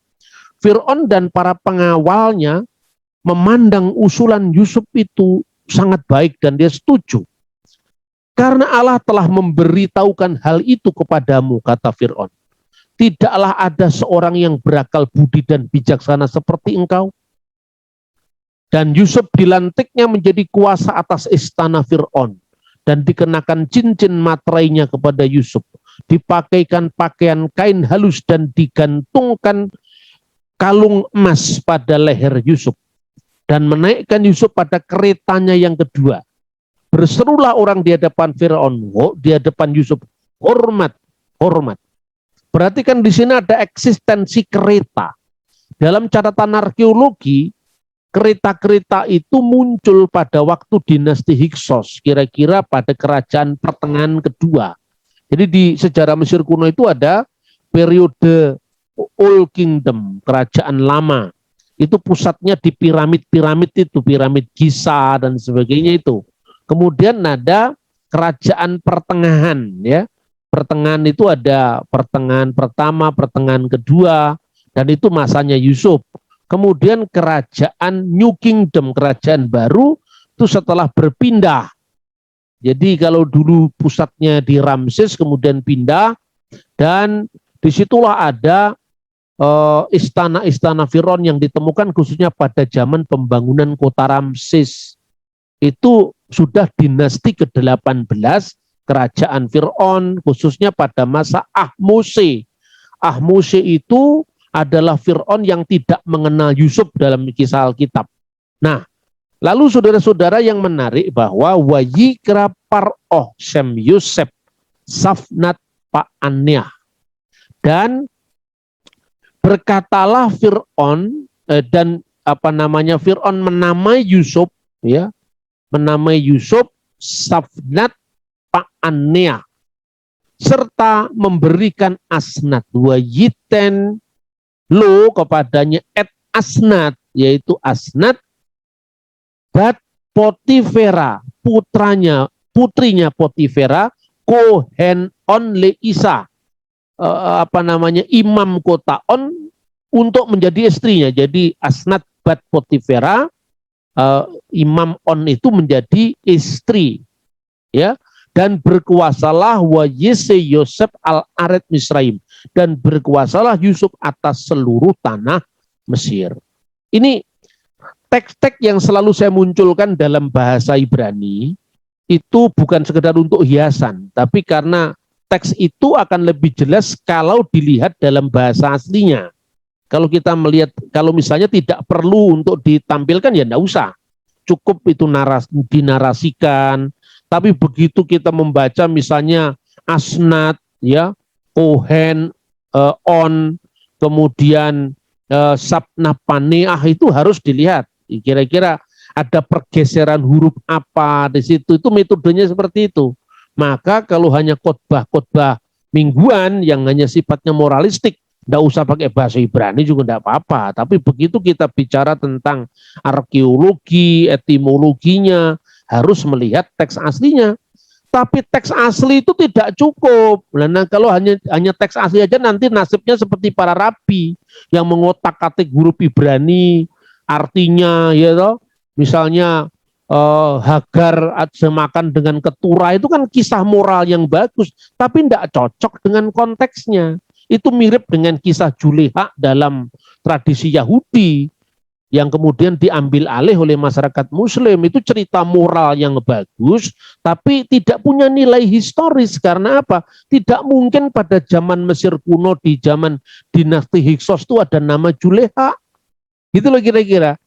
Fir'aun dan para pengawalnya memandang usulan Yusuf itu sangat baik dan dia setuju. Karena Allah telah memberitahukan hal itu kepadamu, kata Fir'aun. Tidaklah ada seorang yang berakal budi dan bijaksana seperti engkau. Dan Yusuf dilantiknya menjadi kuasa atas istana Fir'aun, dan dikenakan cincin materainya kepada Yusuf. Dipakaikan pakaian kain halus dan digantungkan kalung emas pada leher Yusuf. Dan menaikkan Yusuf pada keretanya yang kedua. Berserulah orang di hadapan Fir'aun, di hadapan Yusuf, hormat, hormat. Perhatikan di sini ada eksistensi kereta. Dalam catatan arkeologi, kereta-kereta itu muncul pada waktu dinasti Hyksos, kira-kira pada kerajaan pertengahan kedua. Jadi di sejarah Mesir kuno itu ada periode Old Kingdom, kerajaan lama. Itu pusatnya di piramid-piramid itu, piramid Giza dan sebagainya itu. Kemudian ada kerajaan pertengahan, ya. Pertengahan itu ada pertengahan pertama, pertengahan kedua, dan itu masanya Yusuf. Kemudian kerajaan New Kingdom, kerajaan baru itu setelah berpindah. Jadi kalau dulu pusatnya di Ramses, kemudian pindah, dan disitulah ada istana-istana Fir'aun yang ditemukan khususnya pada zaman pembangunan kota Ramses. Itu sudah dinasti ke-18 kerajaan Fir'aun, khususnya pada masa Ahmose. Ahmose itu adalah Fir'aun yang tidak mengenal Yusuf dalam kisah Alkitab. Nah, lalu saudara-saudara yang menarik bahwa wayikra par'oh Sem Yusef safnat pa'anyah. Dan berkatalah Fir'aun Fir'aun menamai Yusuf, ya, menamai Yusuf, Safnat, Pa'anea, serta memberikan asnat wa yiten lo kepadanya asnat, yaitu asnat bat Potifera, putrinya Potifera, Kohen on le Isa, imam kota on, untuk menjadi istrinya. Jadi asnat bat Potifera, imam on itu menjadi istri, ya. Dan berkuasalah wa yese Yosef al-Aret Misraim, dan berkuasalah Yusuf atas seluruh tanah Mesir. Ini teks-teks yang selalu saya munculkan dalam bahasa Ibrani itu bukan sekedar untuk hiasan, tapi karena teks itu akan lebih jelas kalau dilihat dalam bahasa aslinya. Kalau kita melihat, kalau misalnya tidak perlu untuk ditampilkan ya enggak usah, cukup itu dinarasikan. Tapi begitu kita membaca misalnya asnat, ya, kohen, on, kemudian sapnapaneah, itu harus dilihat. Kira-kira ada pergeseran huruf apa di situ, itu metodenya seperti itu. Maka kalau hanya khotbah mingguan yang hanya sifatnya moralistik, tidak usah pakai bahasa Ibrani juga tidak apa-apa. Tapi begitu kita bicara tentang arkeologi, etimologinya, harus melihat teks aslinya. Tapi teks asli itu tidak cukup. Nah, kalau hanya teks asli aja nanti nasibnya seperti para rabi yang mengotak-atik huruf Ibrani, artinya, ya toh, misalnya Hagar semakan dengan keturah, itu kan kisah moral yang bagus, tapi tidak cocok dengan konteksnya. Itu mirip dengan kisah Juleha dalam tradisi Yahudi yang kemudian diambil alih oleh masyarakat Muslim. Itu cerita moral yang bagus, tapi tidak punya nilai historis. Karena apa? Tidak mungkin pada zaman Mesir kuno, di zaman dinasti Hyksos itu ada nama Juleha. Gitu loh kira-kira.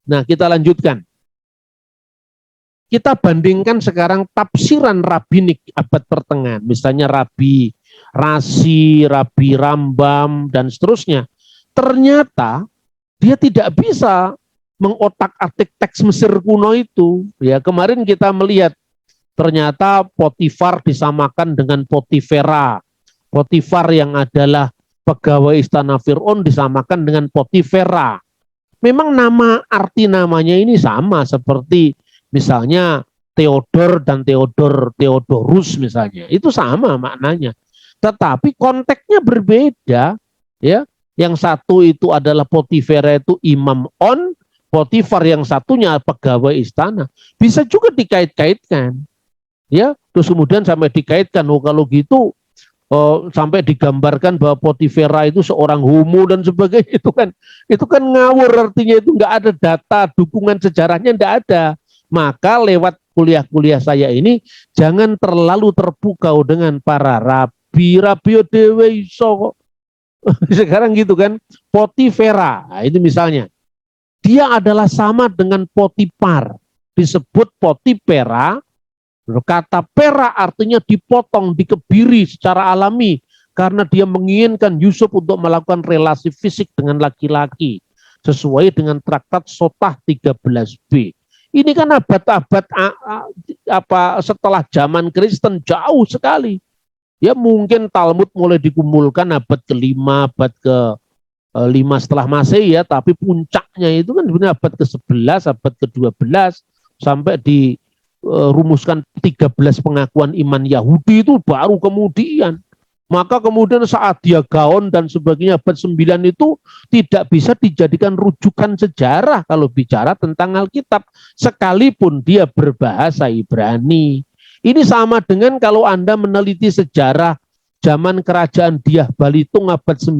Nah, kita lanjutkan. Kita bandingkan sekarang tafsiran rabbinik abad pertengahan. Misalnya Rabi Rasi, Rabi Rambam, dan seterusnya. Ternyata dia tidak bisa mengotak-atik teks Mesir kuno itu. Ya, kemarin kita melihat ternyata Potifar disamakan dengan Potifera. Potifar yang adalah pegawai istana Fir'aun disamakan dengan Potifera. Memang arti namanya ini sama, seperti misalnya Theodor dan Theodorus misalnya. Itu sama maknanya. Tetapi konteksnya berbeda, ya. Yang satu itu adalah Potifera, itu imam on, Potifar yang satunya pegawai istana. Bisa juga dikait-kaitkan, ya. Terus kemudian sampai dikaitkan, kalau gitu sampai digambarkan bahwa Potifera itu seorang homo dan sebagainya. Itu kan ngawur, artinya itu nggak ada data dukungan sejarahnya, nggak ada. Maka lewat kuliah-kuliah saya ini jangan terlalu terpukau dengan para rabi dewe iso. Sekarang gitu kan, Potifera, nah, itu misalnya dia adalah sama dengan Potifar, disebut Potifera. Kata pera artinya dipotong, dikebiri secara alami karena dia menginginkan Yusuf untuk melakukan relasi fisik dengan laki-laki sesuai dengan traktat Sotah 13b. Ini kan abad-abad setelah zaman Kristen, jauh sekali. Ya mungkin Talmud mulai dikumpulkan abad ke-5, abad ke-5 setelah Masehi ya, tapi puncaknya itu kan sebenarnya abad ke-11, abad ke-12 sampai dirumuskan 13 pengakuan iman Yahudi itu baru kemudian. Maka kemudian saat dia Gaon dan sebagainya abad 9 itu tidak bisa dijadikan rujukan sejarah kalau bicara tentang Alkitab, sekalipun dia berbahasa Ibrani. Ini sama dengan kalau Anda meneliti sejarah zaman kerajaan Dyah Balitung abad 9,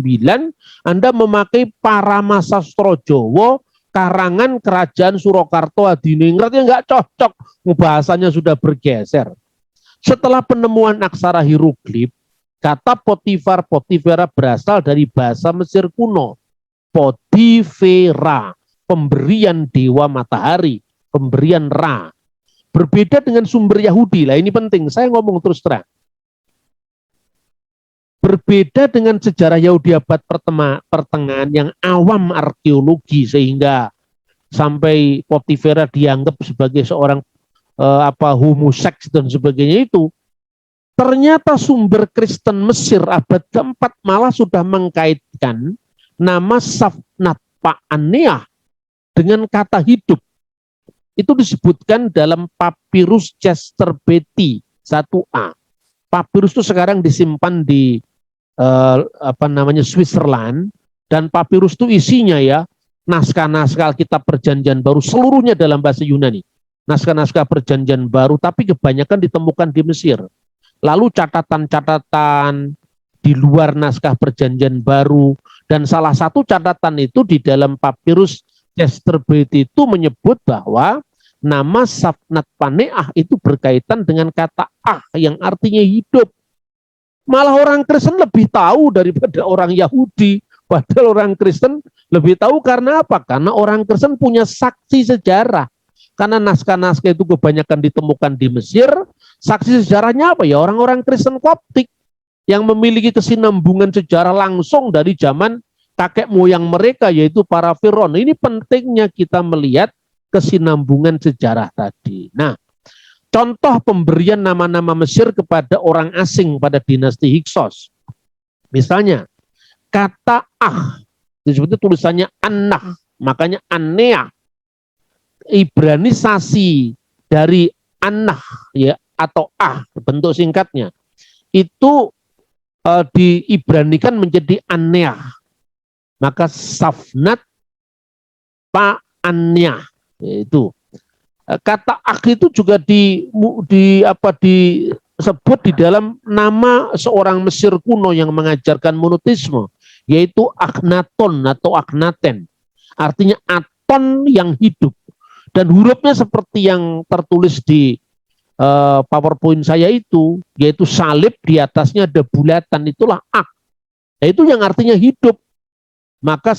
Anda memakai Paramasastra Jawa, karangan kerajaan Surakarta Hadiningrat, yang nggak cocok, bahasanya sudah bergeser. Setelah penemuan aksara hieroglif, kata Potifera berasal dari bahasa Mesir kuno. Potifera, pemberian dewa matahari, pemberian Ra. Berbeda dengan sumber Yahudi. Lah ini penting, saya ngomong terus terang. Berbeda dengan sejarah Yahudi abad pertengahan yang awam arkeologi, sehingga sampai Potifera dianggap sebagai seorang homoseks dan sebagainya itu, ternyata sumber Kristen Mesir abad keempat malah sudah mengkaitkan nama Safnat Paaneah dengan kata hidup. Itu disebutkan dalam Papyrus Chester Beatty 1A. Papyrus itu sekarang disimpan di Switzerland, dan papyrus itu isinya ya naskah-naskah Alkitab Perjanjian Baru, seluruhnya dalam bahasa Yunani. Naskah-naskah Perjanjian Baru, tapi kebanyakan ditemukan di Mesir. Lalu catatan-catatan di luar naskah Perjanjian Baru, dan salah satu catatan itu di dalam Papyrus Chester Beatty itu menyebut bahwa nama Safnat Paaneah itu berkaitan dengan kata yang artinya hidup. Malah orang Kristen lebih tahu daripada orang Yahudi. Padahal orang Kristen lebih tahu karena apa? Karena orang Kristen punya saksi sejarah. Karena naskah-naskah itu kebanyakan ditemukan di Mesir. Saksi sejarahnya apa ya? Orang-orang Kristen Koptik yang memiliki kesinambungan sejarah langsung dari zaman kakek moyang mereka, yaitu para Firaun. Ini pentingnya kita melihat kesinambungan sejarah tadi. Nah, contoh pemberian nama-nama Mesir kepada orang asing pada dinasti Hyksos. Misalnya, kata disebutnya tulisannya Anah, makanya Aneah. Ibranisasi dari Anah ya, atau bentuk singkatnya itu diibranikan menjadi Aneah. Maka Safnat Paaneah itu. Kata itu juga disebut di dalam nama seorang Mesir kuno yang mengajarkan monoteisme, yaitu Akhenaton atau Akhenaten. Artinya aton yang hidup. Dan hurufnya seperti yang tertulis di PowerPoint saya itu, yaitu salib, di atasnya ada bulatan, itulah Ak. Nah, itu yang artinya hidup. Maka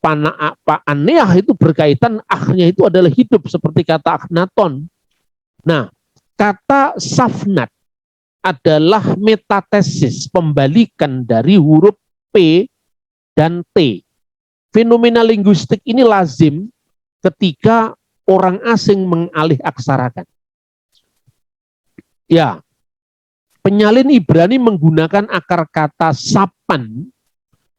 Paaneah itu berkaitan, nya itu adalah hidup, seperti kata Akhenaton. Nah, kata Safnat adalah metatesis, pembalikan dari huruf P dan T. Fenomena linguistik ini lazim ketika orang asing mengalih aksarakan. Ya, penyalin Ibrani menggunakan akar kata sapan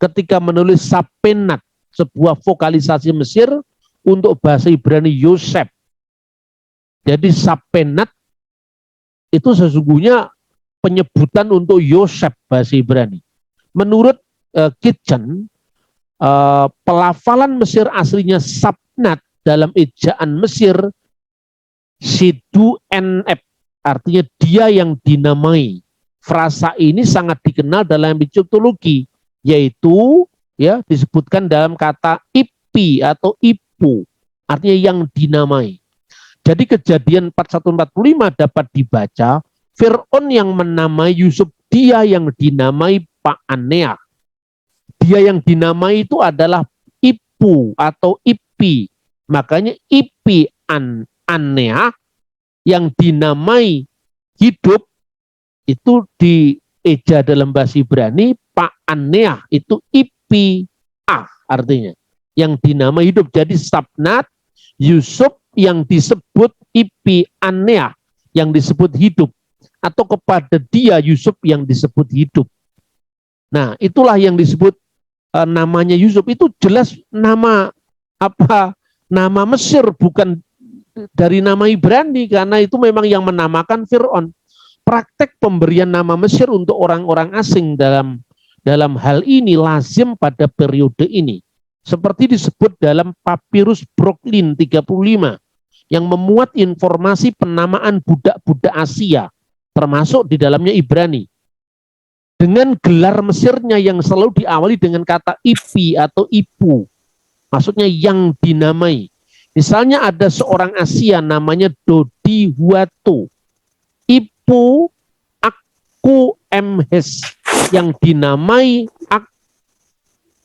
ketika menulis sapenat, sebuah vokalisasi Mesir untuk bahasa Ibrani Yosef. Jadi sapenat itu sesungguhnya penyebutan untuk Yosef bahasa Ibrani. Menurut Kitchen, pelafalan Mesir aslinya Sapnat dalam ejaan Mesir Sidu NF, artinya dia yang dinamai. Frasa ini sangat dikenal dalam Egyptologi, yaitu ya disebutkan dalam kata ipi atau ipu, artinya yang dinamai. Jadi kejadian 4145 dapat dibaca Fir'aun yang menamai Yusuf, dia yang dinamai Paaneah. Dia yang dinamai itu adalah Ipu atau Ipi. Makanya Ipi Aneah yang dinamai hidup itu dieja dalam bahasa Ibrani Paaneah, itu Ipi artinya yang dinamai hidup. Jadi Sapnat Yusuf yang disebut Ipi Aneah yang disebut hidup, atau kepada dia Yusuf yang disebut hidup. Nah, itulah yang disebut namanya Yusuf. Itu jelas nama nama Mesir, bukan dari nama Ibrani, karena itu memang yang menamakan Fir'aun. Praktek pemberian nama Mesir untuk orang-orang asing dalam hal ini lazim pada periode ini. Seperti disebut dalam Papyrus Brooklyn 35 yang memuat informasi penamaan budak-budak Asia, termasuk di dalamnya Ibrani. Dengan gelar Mesirnya yang selalu diawali dengan kata Ipi atau Ipu, maksudnya yang dinamai. Misalnya ada seorang Asia namanya Dodi Huato, Ipu Aku Emhes, yang dinamai Ak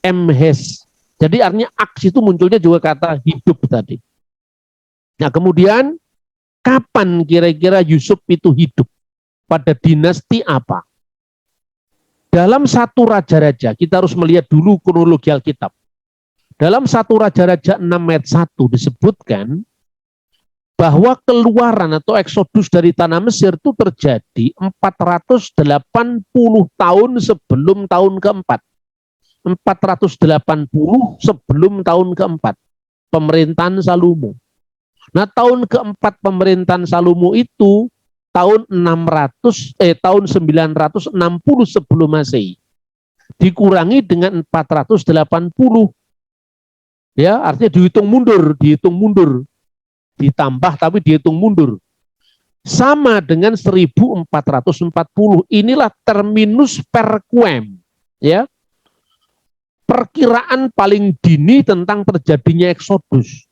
Emhes. Jadi artinya Aks itu munculnya juga kata hidup tadi. Nah, kemudian kapan kira-kira Yusuf itu hidup? Pada dinasti apa? Dalam satu raja-raja, kita harus melihat dulu kronologi Alkitab. Dalam satu raja-raja 6 ayat 1 disebutkan bahwa keluaran atau eksodus dari tanah Mesir itu terjadi 480 tahun sebelum tahun keempat. 480 sebelum tahun keempat pemerintahan Salomo. Nah, tahun keempat pemerintahan Salomo itu tahun 960 sebelum Masehi. Dikurangi dengan 480. Ya, artinya dihitung mundur. Ditambah tapi dihitung mundur. Sama dengan 1440. Inilah terminus per quem, ya. Perkiraan paling dini tentang terjadinya eksodus.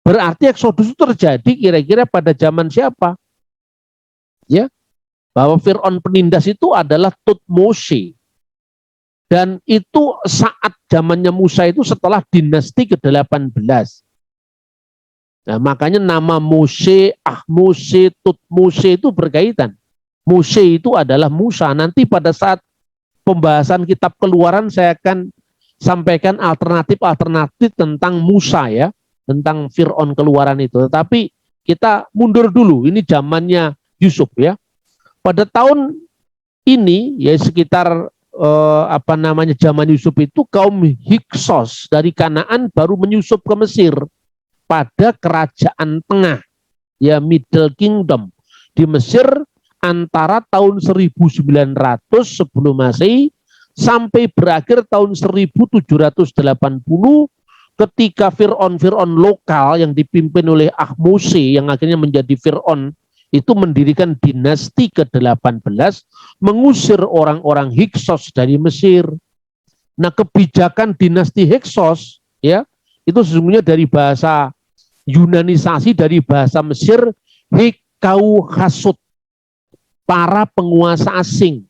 Berarti eksodus itu terjadi kira-kira pada zaman siapa? Ya, bahwa Fir'aun penindas itu adalah Tutmose. Dan itu saat zamannya Musa itu setelah dinasti ke-18. Nah, makanya nama Mose, Ahmose, Tutmose itu berkaitan. Mose itu adalah Musa. Nanti pada saat pembahasan kitab Keluaran saya akan sampaikan alternatif tentang Musa, ya, tentang Fir'aun Keluaran itu. Tetapi kita mundur dulu, ini zamannya Yusuf, ya. Pada tahun ini, ya sekitar zaman Yusuf itu kaum Hyksos dari Kanaan baru menyusup ke Mesir pada kerajaan tengah, ya, Middle Kingdom di Mesir antara tahun 1900 sebelum Masehi sampai berakhir tahun 1780 ketika Fir'aun lokal yang dipimpin oleh Ahmose yang akhirnya menjadi Fir'aun itu mendirikan dinasti ke-18 mengusir orang-orang Hyksos dari Mesir. Nah, kebijakan dinasti Hyksos, ya, itu sesungguhnya dari bahasa Yunanisasi dari bahasa Mesir Hekau Hasut, para penguasa asing.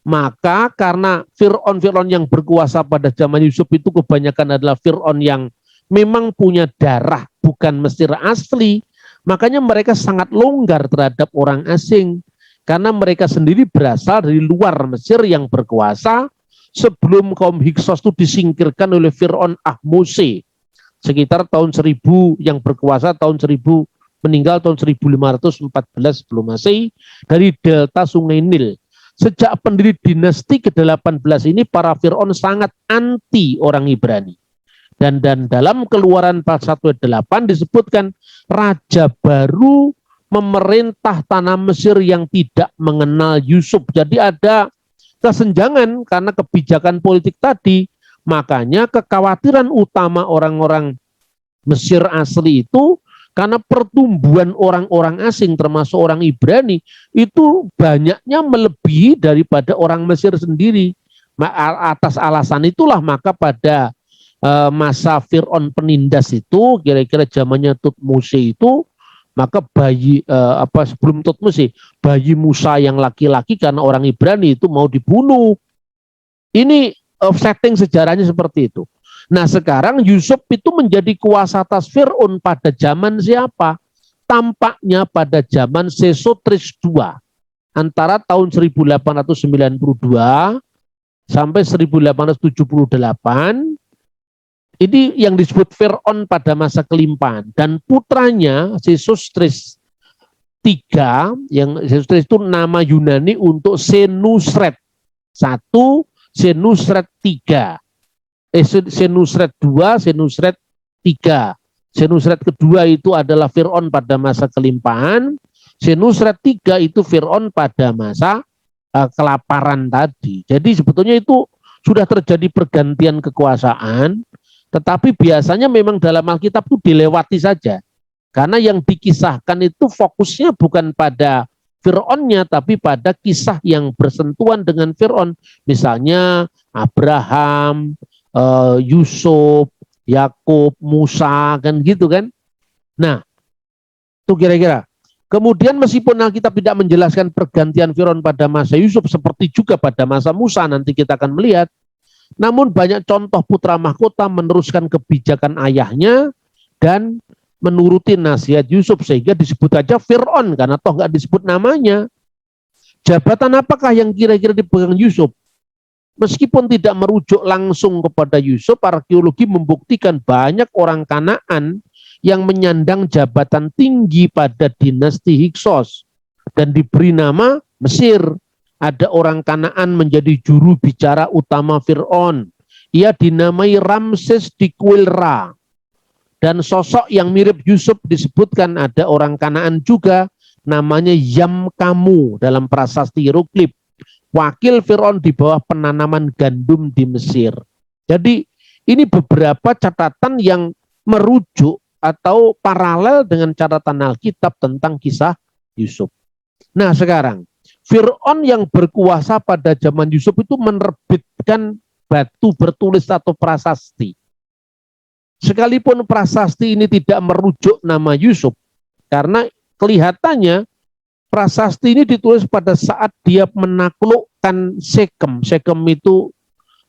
Maka karena Fir'aun yang berkuasa pada zaman Yusuf itu kebanyakan adalah Fir'aun yang memang punya darah bukan Mesir asli, makanya mereka sangat longgar terhadap orang asing. Karena mereka sendiri berasal dari luar Mesir yang berkuasa sebelum kaum Hyksos itu disingkirkan oleh Fir'aun Ahmose. Sekitar tahun 1000 yang berkuasa tahun 1000 meninggal tahun 1514 sebelum Masehi dari delta Sungai Nil. Sejak pendiri dinasti ke-18 ini para Fir'aun sangat anti orang Ibrani. Dan dalam Keluaran 41:8 disebutkan raja baru memerintah tanah Mesir yang tidak mengenal Yusuf. Jadi ada kesenjangan karena kebijakan politik tadi. Makanya kekhawatiran utama orang-orang Mesir asli itu karena pertumbuhan orang-orang asing termasuk orang Ibrani itu banyaknya melebihi daripada orang Mesir sendiri. Atas alasan itulah maka pada masa Fir'aun penindas itu kira-kira zamannya Tutmose itu maka sebelum Tutmose bayi Musa yang laki-laki karena orang Ibrani itu mau dibunuh. Ini setting sejarahnya seperti itu. Nah, sekarang Yusuf itu menjadi kuasa atas Fir'aun pada zaman siapa? Tampaknya pada zaman Sesotris II. Antara tahun 1892 sampai 1878. Ini yang disebut Fir'aun pada masa kelimpahan. Dan putranya Sesostris III, yang Sesostris itu nama Yunani untuk Senusret I, Senusret III. Senusret II, Senusret III. Senusret kedua itu adalah Fir'aun pada masa kelimpahan. Senusret III itu Fir'aun pada masa kelaparan tadi. Jadi sebetulnya itu sudah terjadi pergantian kekuasaan, tetapi biasanya memang dalam Alkitab itu dilewati saja. Karena yang dikisahkan itu fokusnya bukan pada Fir'aunnya, tapi pada kisah yang bersentuhan dengan Fir'aun. Misalnya Abraham, Yusuf, Yakub, Musa, kan gitu kan. Nah, itu kira-kira. Kemudian meskipun Alkitab tidak menjelaskan pergantian Fir'aun pada masa Yusuf seperti juga pada masa Musa, nanti kita akan melihat. Namun banyak contoh putra mahkota meneruskan kebijakan ayahnya dan menuruti nasihat Yusuf sehingga disebut aja Fir'aun karena toh nggak disebut namanya. Jabatan apakah yang kira-kira dipegang Yusuf? Meskipun tidak merujuk langsung kepada Yusuf, arkeologi membuktikan banyak orang Kanaan yang menyandang jabatan tinggi pada dinasti Hyksos dan diberi nama Mesir. Ada orang Kanaan menjadi juru bicara utama Fir'aun. Ia dinamai Ramses di Kuil Ra. Dan sosok yang mirip Yusuf disebutkan ada orang Kanaan juga, namanya Yamkamu dalam prasasti hieroglif. Wakil Fir'aun di bawah penanaman gandum di Mesir. Jadi ini beberapa catatan yang merujuk atau paralel dengan catatan Alkitab tentang kisah Yusuf. Nah sekarang, Fir'aun yang berkuasa pada zaman Yusuf itu menerbitkan batu bertulis atau prasasti. Sekalipun prasasti ini tidak merujuk nama Yusuf, karena kelihatannya prasasti ini ditulis pada saat dia menaklukkan Sekem. Sekem itu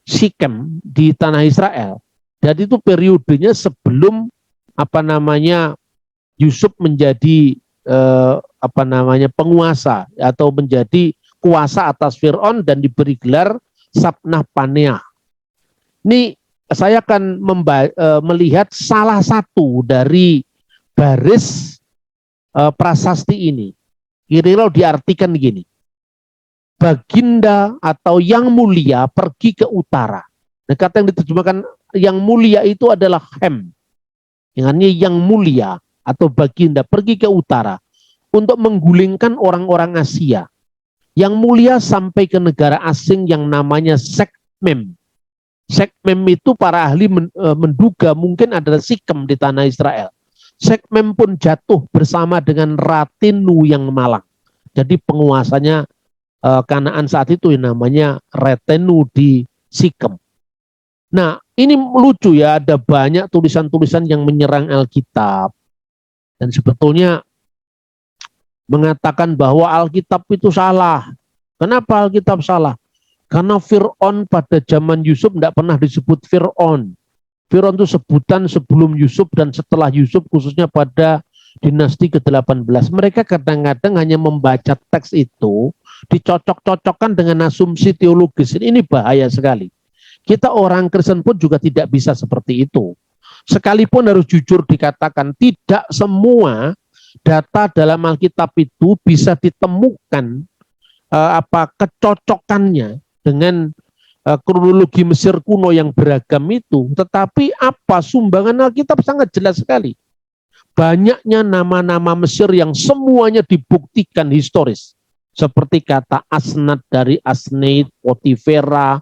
Sikem di tanah Israel. Jadi itu periodenya sebelum Yusuf menjadi penguasa atau menjadi kuasa atas Fir'aun dan diberi gelar Sabnah Paneah. Ini saya akan melihat salah satu dari baris prasasti ini. Kira-kira diartikan gini. Baginda atau yang mulia pergi ke utara. Nah, kata yang diterjemahkan yang mulia itu adalah Hem. Yang mulia atau baginda pergi ke utara untuk menggulingkan orang-orang Asia. Yang mulia sampai ke negara asing yang namanya Sekmem. Sekmem itu para ahli menduga mungkin adalah Sikem di tanah Israel. Sekmem pun jatuh bersama dengan Ratinu yang malang. Jadi penguasanya Kanaan saat itu namanya Retenu di Sikem. Nah ini lucu ya, ada banyak tulisan-tulisan yang menyerang Alkitab. Dan sebetulnya mengatakan bahwa Alkitab itu salah. Kenapa Alkitab salah? Karena Fir'aun pada zaman Yusuf tidak pernah disebut Fir'aun. Fir'aun itu sebutan sebelum Yusuf dan setelah Yusuf, khususnya pada dinasti ke-18. Mereka kadang-kadang hanya membaca teks itu, dicocok-cocokkan dengan asumsi teologis. Ini bahaya sekali. Kita orang Kristen pun juga tidak bisa seperti itu. Sekalipun harus jujur dikatakan, tidak semua data dalam Alkitab itu bisa ditemukan kecocokannya dengan kronologi Mesir kuno yang beragam itu, tetapi sumbangan Alkitab sangat jelas sekali. Banyaknya nama-nama Mesir yang semuanya dibuktikan historis. Seperti kata Asnat dari Asneit, Potifera,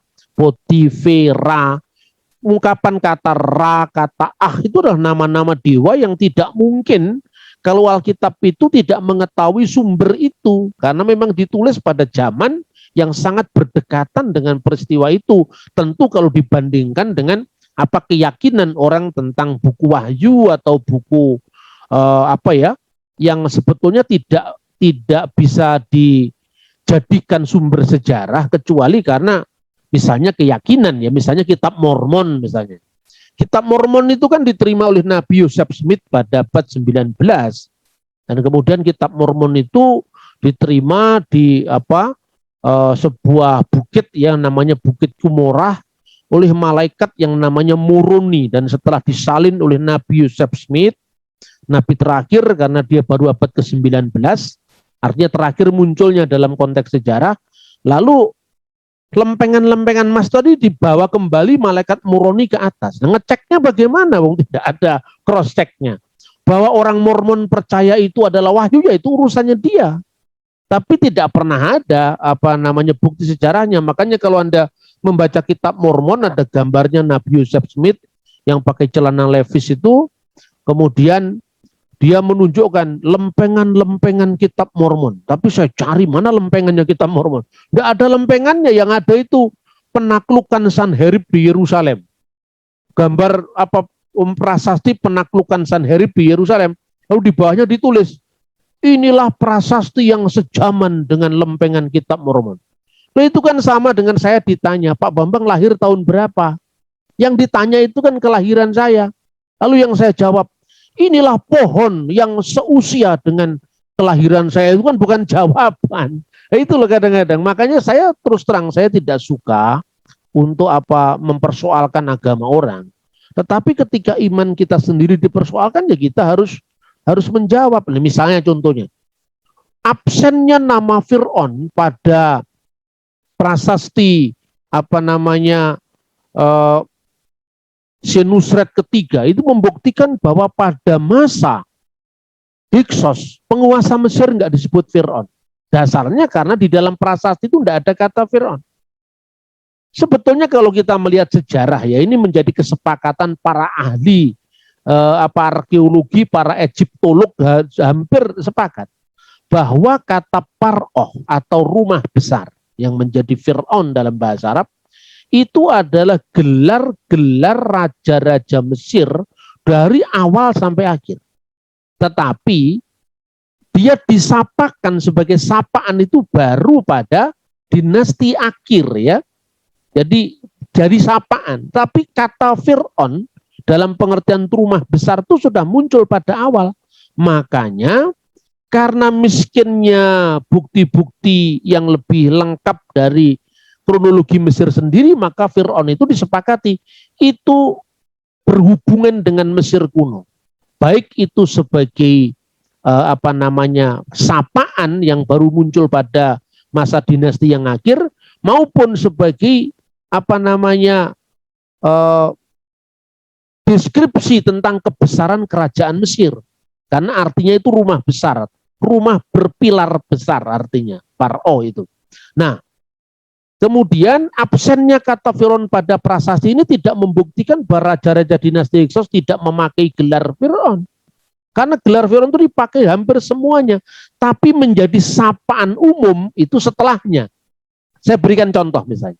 ungkapan kata Ra, kata itu adalah nama-nama dewa yang tidak mungkin kalau Alkitab itu tidak mengetahui sumber itu. Karena memang ditulis pada zaman yang sangat berdekatan dengan peristiwa itu. Tentu kalau dibandingkan dengan keyakinan orang tentang buku Wahyu atau buku yang sebetulnya tidak bisa dijadikan sumber sejarah kecuali karena misalnya keyakinan ya, misalnya kitab Mormon misalnya. Kitab Mormon itu kan diterima oleh Nabi Joseph Smith pada abad 19. Dan kemudian kitab Mormon itu diterima di sebuah bukit yang namanya Bukit Cumorah oleh malaikat yang namanya Moroni, dan setelah disalin oleh Nabi Joseph Smith, Nabi terakhir karena dia baru abad ke-19, artinya terakhir munculnya dalam konteks sejarah. Lalu lempengan-lempengan emas tadi dibawa kembali malaikat Moroni ke atas. Nah, ngeceknya bagaimana? Tidak ada cross checknya. Bahwa orang Mormon percaya itu adalah wahyu, ya itu urusannya dia. Tapi tidak pernah ada bukti sejarahnya. Makanya kalau Anda membaca kitab Mormon, ada gambarnya Nabi Joseph Smith yang pakai celana Levi's itu, kemudian dia menunjukkan lempengan-lempengan kitab Mormon. Tapi saya cari mana lempengannya kitab Mormon. Tidak ada lempengannya, yang ada itu penaklukan Sanherib di Yerusalem. Gambar prasasti penaklukan Sanherib di Yerusalem. Lalu di bawahnya ditulis, inilah prasasti yang sejaman dengan lempengan kitab Mormon. Nah, itu kan sama dengan saya ditanya, Pak Bambang lahir tahun berapa? Yang ditanya itu kan kelahiran saya. Lalu yang saya jawab, inilah pohon yang seusia dengan kelahiran saya. Itu kan bukan jawaban. Nah, itu loh kadang-kadang. Makanya saya terus terang, saya tidak suka untuk mempersoalkan agama orang. Tetapi ketika iman kita sendiri dipersoalkan, ya kita harus menjawab. Nah, misalnya contohnya, absennya nama Fir'aun pada prasasti Senusret ketiga itu membuktikan bahwa pada masa Hyksos, penguasa Mesir nggak disebut Fir'aun. Dasarnya karena di dalam prasasti itu nggak ada kata Fir'aun. Sebetulnya kalau kita melihat sejarah, ya ini menjadi kesepakatan para ahli arkeologi, para Egyptolog hampir sepakat bahwa kata Paroh atau rumah besar yang menjadi Fir'aun dalam bahasa Arab itu adalah gelar-gelar raja-raja Mesir dari awal sampai akhir. Tetapi dia disapakan sebagai sapaan itu baru pada dinasti akhir, ya. Jadi sapaan. Tapi kata Fir'aun dalam pengertian rumah besar itu sudah muncul pada awal. Makanya karena miskinnya bukti-bukti yang lebih lengkap dari kronologi Mesir sendiri, maka Fir'aun itu disepakati itu berhubungan dengan Mesir kuno. Baik itu sebagai sapaan yang baru muncul pada masa dinasti yang akhir, maupun sebagai deskripsi tentang kebesaran kerajaan Mesir. Karena artinya itu rumah besar, rumah berpilar besar artinya, Paro itu. Nah, kemudian absennya kata Fir'aun pada prasasti ini tidak membuktikan bahwa raja-raja dinasti Hyksos tidak memakai gelar Fir'aun. Karena gelar Fir'aun itu dipakai hampir semuanya. Tapi menjadi sapaan umum itu setelahnya. Saya berikan contoh misalnya.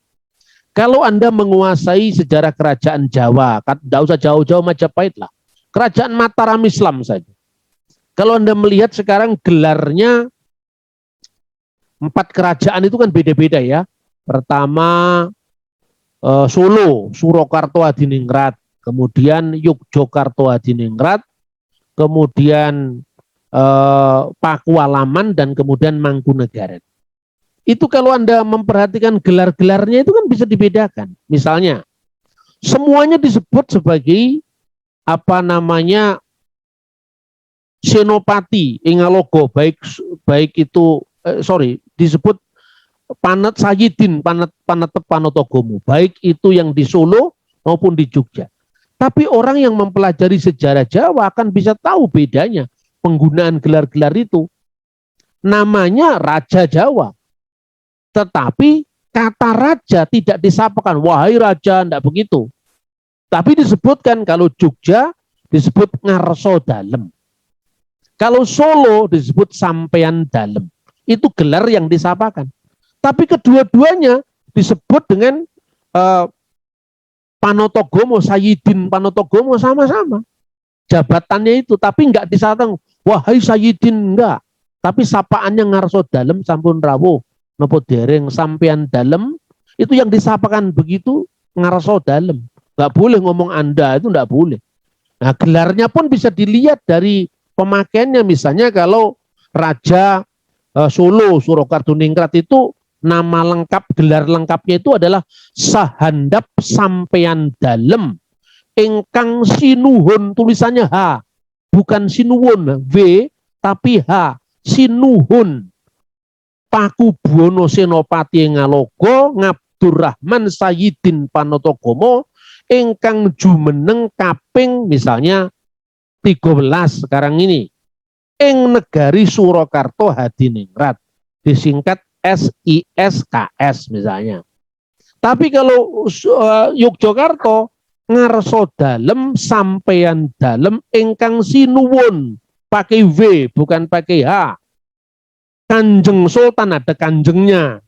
Kalau Anda menguasai sejarah kerajaan Jawa, tidak usah jauh-jauh Majapahit lah. Kerajaan Mataram Islam saja. Kalau Anda melihat sekarang gelarnya 4 kerajaan itu kan beda-beda ya. Pertama Solo, Surakarta Hadiningrat, kemudian Yogyakarta Hadiningrat, kemudian Pakualaman, dan kemudian Mangkunegaran. Itu kalau Anda memperhatikan gelar-gelarnya itu kan bisa dibedakan. Misalnya, semuanya disebut sebagai Senopati Ingalogo, baik itu disebut Panat Sayidin, Panatep Panotogomo, baik itu yang di Solo maupun di Jogja. Tapi orang yang mempelajari sejarah Jawa akan bisa tahu bedanya penggunaan gelar-gelar itu. Namanya Raja Jawa, tetapi kata raja tidak disapakan, wahai raja, tidak begitu. Tapi disebutkan kalau Jogja disebut Ngarso Dalem. Kalau Solo disebut Sampean Dalem. Itu gelar yang disapakan. Tapi kedua-duanya disebut dengan Panotogomo, Sayidin Panotogomo, sama-sama. Jabatannya itu, tapi enggak disatakan, wahai Sayidin, enggak. Tapi sapaannya Ngarso Dalem, sampun rawuh, nopo dereng sampean dalem, itu yang disapakan begitu, Ngarso Dalem. Enggak boleh ngomong Anda, itu enggak boleh. Nah, gelarnya pun bisa dilihat dari pemakaiannya. Misalnya kalau Raja Solo, Surakarta itu nama lengkap, gelar lengkapnya itu adalah Sahandap Sampean Dalem ingkang sinuhun, tulisannya H, bukan sinuwun W, tapi H, sinuhun Pakubuwono Senopati Ngalogo Ngabdurrahman Sayidin Panotogomo ingkang jumeneng kaping misalnya 13 sekarang ini ing negari Surakarta Hadiningrat, disingkat SISKS misalnya. Tapi kalau Yogyakarta Ngarso Dalem Sampean Dalem ingkang sinuwun, pakai W bukan pakai H. Kanjeng Sultan ada kanjengnya.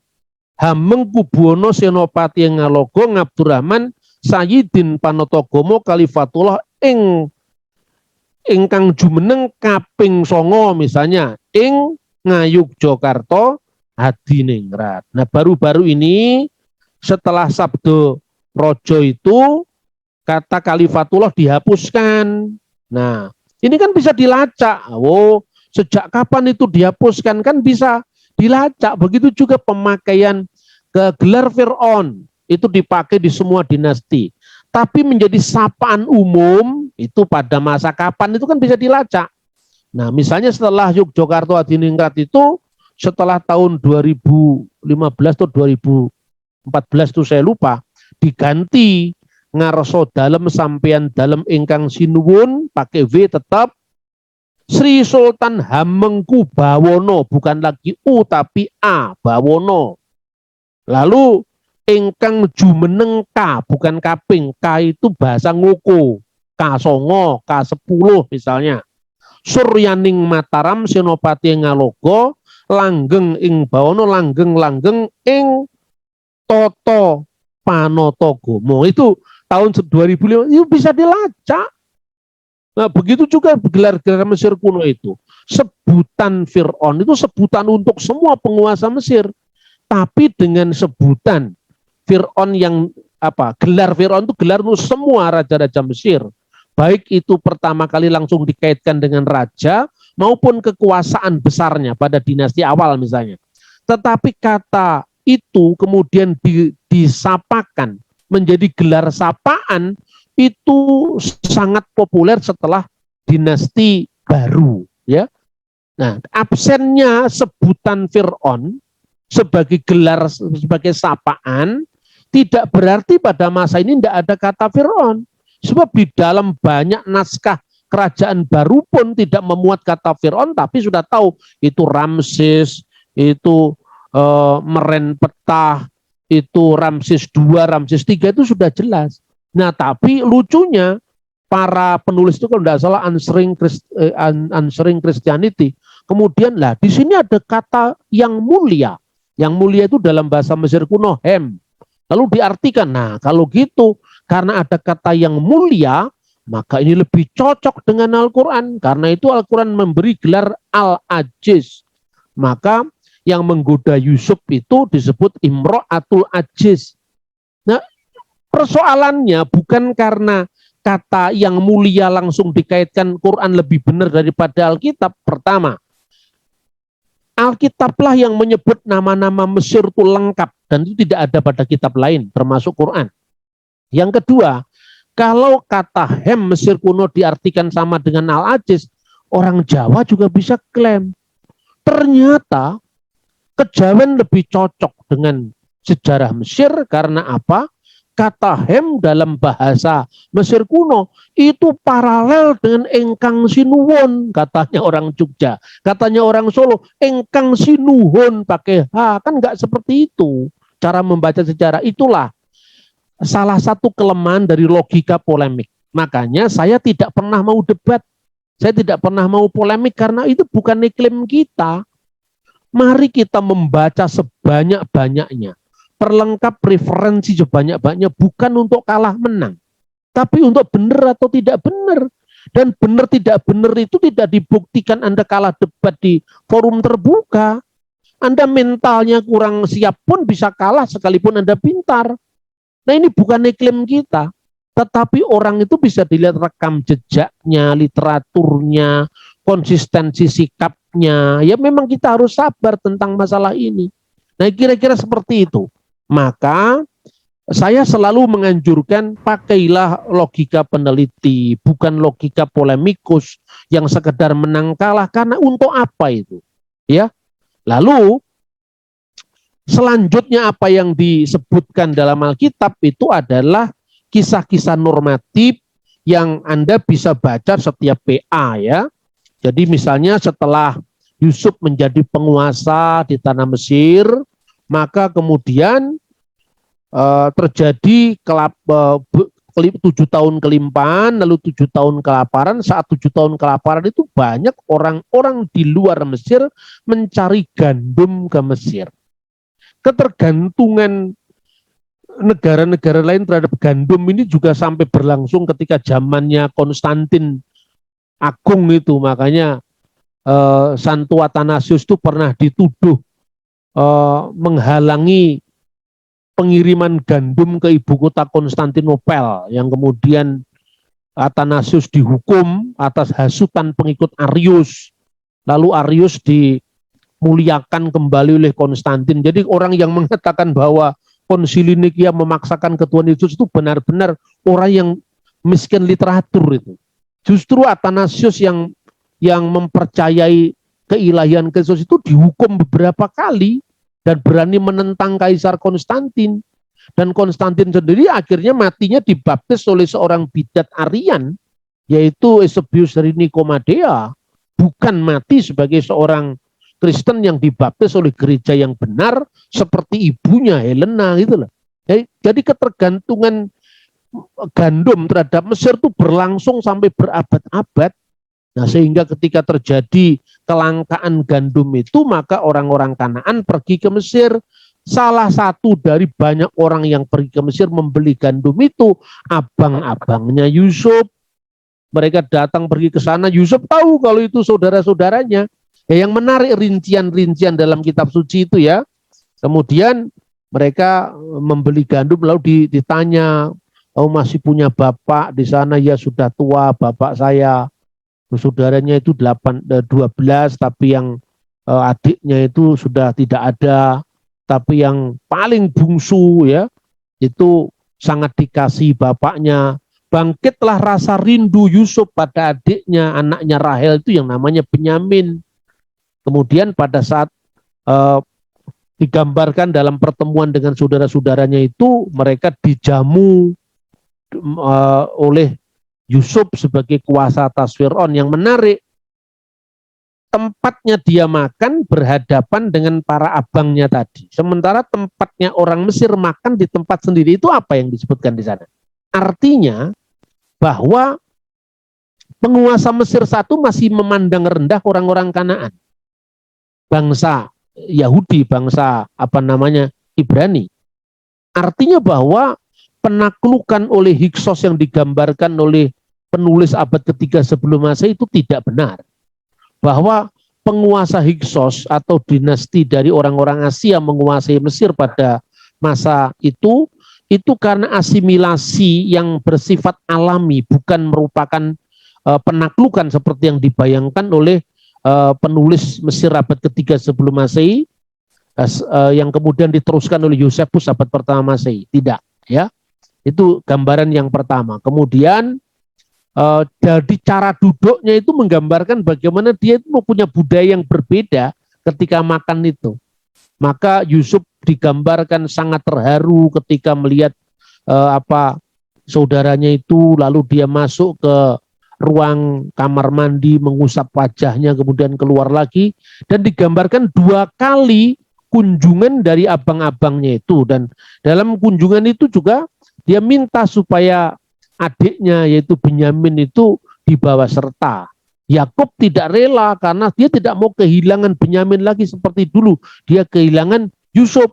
Hamengkubuwono Senopati Ngalogo Ngabdurrahman Sayidin Panotogomo Kalifatullah ingkang jumeneng kaping 9 misalnya ing Ngayogyakarta Hadiningrat. Nah, baru-baru ini setelah Sabdo Rojo itu kata Kalifatullah dihapuskan. Nah, ini kan bisa dilacak. Oh, sejak kapan itu dihapuskan, kan bisa dilacak. Begitu juga pemakaian gelar Fir'aun itu dipakai di semua dinasti. Tapi menjadi sapaan umum itu pada masa kapan itu kan bisa dilacak. Nah, misalnya setelah Yogyakarta Adiningrat itu setelah tahun 2015 atau 2014 itu saya lupa, diganti ngarso dalem sampean dalem ingkang sinuwun pakai V tetap Sri Sultan Hamengkubawono, bukan lagi U tapi A, Bawono. Lalu ingkang jumeneng K, bukan kaping, K itu bahasa ngoko, K9, K10 misalnya. Suryaning Mataram Senopati Ngalogo langgeng ing Bawono langgeng ing Toto Panotogomo. Itu tahun 2005 itu bisa dilacak. Nah, begitu juga gelar-gelar Mesir kuno itu. Sebutan Fir'aun itu sebutan untuk semua penguasa Mesir. Tapi dengan sebutan Fir'aun yang gelar Fir'aun itu gelar untuk semua raja-raja Mesir. Baik itu pertama kali langsung dikaitkan dengan raja maupun kekuasaan besarnya pada dinasti awal misalnya. Tetapi kata itu kemudian disapakan menjadi gelar sapaan itu sangat populer setelah dinasti baru, ya. Nah, absennya sebutan Fir'aun sebagai gelar, sebagai sapaan tidak berarti pada masa ini tidak ada kata Fir'aun. Sebab di dalam banyak naskah kerajaan baru pun tidak memuat kata Fir'aun, tapi sudah tahu itu Ramses, itu Merenpetah, itu Ramses II, Ramses III itu sudah jelas. Nah, tapi lucunya para penulis itu kalau tidak salah Answering Christianity. Kemudian lah di sini ada kata yang mulia. Yang mulia itu dalam bahasa Mesir kuno hem. Lalu diartikan, nah kalau gitu karena ada kata yang mulia, maka ini lebih cocok dengan Al-Quran. Karena itu Al-Quran memberi gelar Al-Ajiz. Maka yang menggoda Yusuf itu disebut Imro'atul Ajiz. Nah, persoalannya bukan karena kata yang mulia langsung dikaitkan Quran lebih benar daripada Alkitab. Pertama, Alkitablah yang menyebut nama-nama Mesir itu lengkap dan itu tidak ada pada kitab lain termasuk Quran. Yang kedua, kalau kata hem Mesir kuno diartikan sama dengan Al-Ajiz, orang Jawa juga bisa klaim. Ternyata kejawen lebih cocok dengan sejarah Mesir karena apa? Kata hem dalam bahasa Mesir kuno itu paralel dengan engkang sinuwun, katanya orang Jogja, katanya orang Solo, engkang sinuhun pakai H, kan nggak seperti itu cara membaca sejarah. Itulah salah satu kelemahan dari logika polemik. Makanya saya tidak pernah mau debat, saya tidak pernah mau polemik karena itu bukan iklim kita. Mari kita membaca sebanyak-banyaknya. Perlengkap referensi sebanyak-banyaknya bukan untuk kalah menang, tapi untuk benar atau tidak benar. Dan benar tidak benar itu tidak dibuktikan Anda kalah debat di forum terbuka. Anda mentalnya kurang siap pun bisa kalah sekalipun Anda pintar. Nah, ini bukan iklim kita, tetapi orang itu bisa dilihat rekam jejaknya, literaturnya, konsistensi sikapnya. Ya memang kita harus sabar tentang masalah ini. Nah, kira-kira seperti itu. Maka saya selalu menganjurkan pakailah logika peneliti, bukan logika polemikus yang sekedar menang kalah. Karena untuk apa itu? Ya. Lalu selanjutnya apa yang disebutkan dalam Alkitab itu adalah kisah-kisah normatif yang Anda bisa baca setiap PA, ya. Jadi misalnya setelah Yusuf menjadi penguasa di tanah Mesir, maka kemudian terjadi 7 tahun kelimpahan, lalu 7 tahun kelaparan. Saat 7 tahun kelaparan itu banyak orang-orang di luar Mesir mencari gandum ke Mesir. Ketergantungan negara-negara lain terhadap gandum ini juga sampai berlangsung ketika zamannya Konstantin Agung itu. Makanya Santo Athanasius itu pernah dituduh menghalangi pengiriman gandum ke ibu kota Konstantinopel, yang kemudian Athanasius dihukum atas hasutan pengikut Arius. Lalu Arius dimuliakan kembali oleh Konstantin. Jadi orang yang mengatakan bahwa Konsili Nikia memaksakan ke Tuhan Yesus itu benar-benar orang yang miskin literatur itu. Justru Athanasius yang mempercayai keilahian Kristus itu dihukum beberapa kali dan berani menentang Kaisar Konstantin. Dan Konstantin sendiri akhirnya matinya dibaptis oleh seorang bidat Arian, yaitu Eusebius dari Nikomadea, bukan mati sebagai seorang Kristen yang dibaptis oleh gereja yang benar seperti ibunya Helena gitu loh. Jadi ketergantungan gandum terhadap Mesir itu berlangsung sampai berabad-abad. Nah, sehingga ketika terjadi kelangkaan gandum itu, maka orang-orang Kanaan pergi ke Mesir. Salah satu dari banyak orang yang pergi ke Mesir membeli gandum itu abang-abangnya Yusuf. Mereka datang pergi ke sana, Yusuf tahu kalau itu saudara-saudaranya. Yang menarik rincian-rincian dalam kitab suci itu ya. Kemudian mereka membeli gandum lalu ditanya, "Oh, masih punya bapak di sana?" "Ya, sudah tua bapak saya." Saudaranya itu 12, tapi yang adiknya itu sudah tidak ada, tapi yang paling bungsu ya itu sangat dikasih bapaknya. Bangkitlah rasa rindu Yusuf pada adiknya, anaknya Rahel itu yang namanya Benyamin. Kemudian pada saat digambarkan dalam pertemuan dengan saudara-saudaranya itu, mereka dijamu oleh Yusuf sebagai kuasa atas Fir'aun. Yang menarik, tempatnya dia makan berhadapan dengan para abangnya tadi. Sementara tempatnya orang Mesir makan di tempat sendiri, itu apa yang disebutkan di sana? Artinya bahwa penguasa Mesir satu masih memandang rendah orang-orang Kanaan. Bangsa Yahudi, bangsa Ibrani. Artinya bahwa penaklukan oleh Hyksos yang digambarkan oleh penulis abad ketiga sebelum Masehi itu tidak benar. Bahwa penguasa Hyksos atau dinasti dari orang-orang Asia menguasai Mesir pada masa itu karena asimilasi yang bersifat alami, bukan merupakan penaklukan seperti yang dibayangkan oleh penulis Mesir abad ketiga sebelum Masehi, yang kemudian diteruskan oleh Yosefus abad pertama Masehi. Tidak, ya. Itu gambaran yang pertama. Kemudian jadi cara duduknya itu menggambarkan bagaimana dia itu mempunyai budaya yang berbeda ketika makan itu. Maka Yusuf digambarkan sangat terharu ketika melihat saudaranya itu, lalu dia masuk ke ruang kamar mandi, mengusap wajahnya, kemudian keluar lagi, dan digambarkan 2 kali kunjungan dari abang-abangnya itu. Dan dalam kunjungan itu juga dia minta supaya adiknya yaitu Benyamin itu dibawa serta. Yakub tidak rela karena dia tidak mau kehilangan Benyamin lagi seperti dulu. Dia kehilangan Yusuf.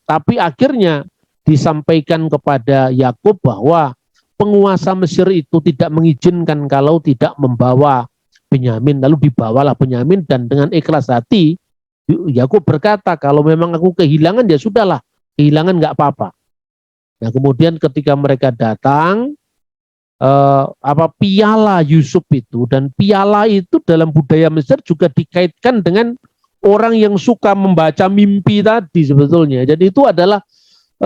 Tapi akhirnya disampaikan kepada Yakub bahwa penguasa Mesir itu tidak mengizinkan kalau tidak membawa Benyamin. Lalu dibawalah Benyamin, dan dengan ikhlas hati Yakub berkata, "Kalau memang aku kehilangan ya sudahlah, kehilangan nggak apa-apa." Nah, kemudian ketika mereka datang, piala Yusuf itu, dan piala itu dalam budaya Mesir juga dikaitkan dengan orang yang suka membaca mimpi tadi sebetulnya. Jadi itu adalah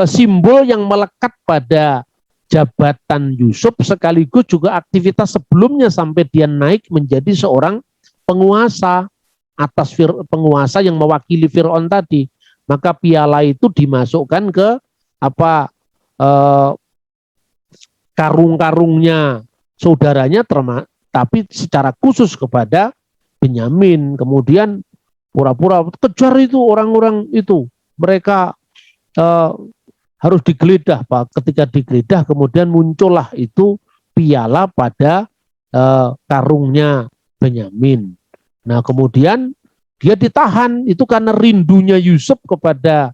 simbol yang melekat pada jabatan Yusuf, sekaligus juga aktivitas sebelumnya sampai dia naik menjadi seorang penguasa atas penguasa yang mewakili Fir'aun tadi. Maka piala itu dimasukkan ke karung-karungnya saudaranya, tapi secara khusus kepada Benyamin. Kemudian pura-pura kejar itu orang-orang itu, mereka harus digeledah, Pak. Ketika digeledah kemudian muncullah itu piala pada karungnya Benyamin. Nah, kemudian dia ditahan itu karena rindunya Yusuf kepada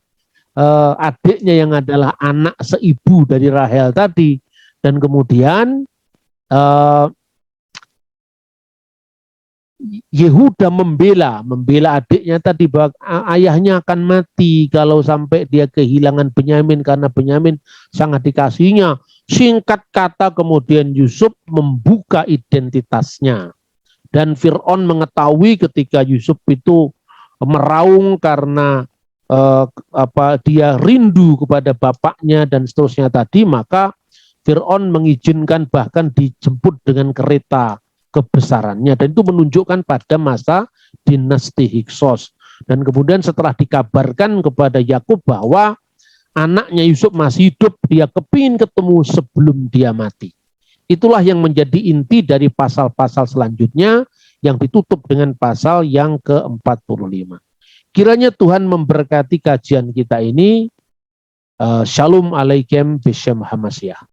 adiknya yang adalah anak seibu dari Rahel tadi. Dan kemudian Yehuda membela adiknya tadi bahwa ayahnya akan mati kalau sampai dia kehilangan Benyamin, karena Benyamin sangat dikasihinya. Singkat kata kemudian Yusuf membuka identitasnya, dan Fir'aun mengetahui ketika Yusuf itu meraung karena dia rindu kepada bapaknya dan seterusnya tadi, maka Fir'aun mengizinkan bahkan dijemput dengan kereta kebesarannya, dan itu menunjukkan pada masa dinasti Hyksos. Dan kemudian setelah dikabarkan kepada Yakub bahwa anaknya Yusuf masih hidup, dia kepingin ketemu sebelum dia mati. Itulah yang menjadi inti dari pasal-pasal selanjutnya yang ditutup dengan pasal yang ke-45. Kiranya Tuhan memberkati kajian kita ini. Shalom alaikum bishem hamasyah.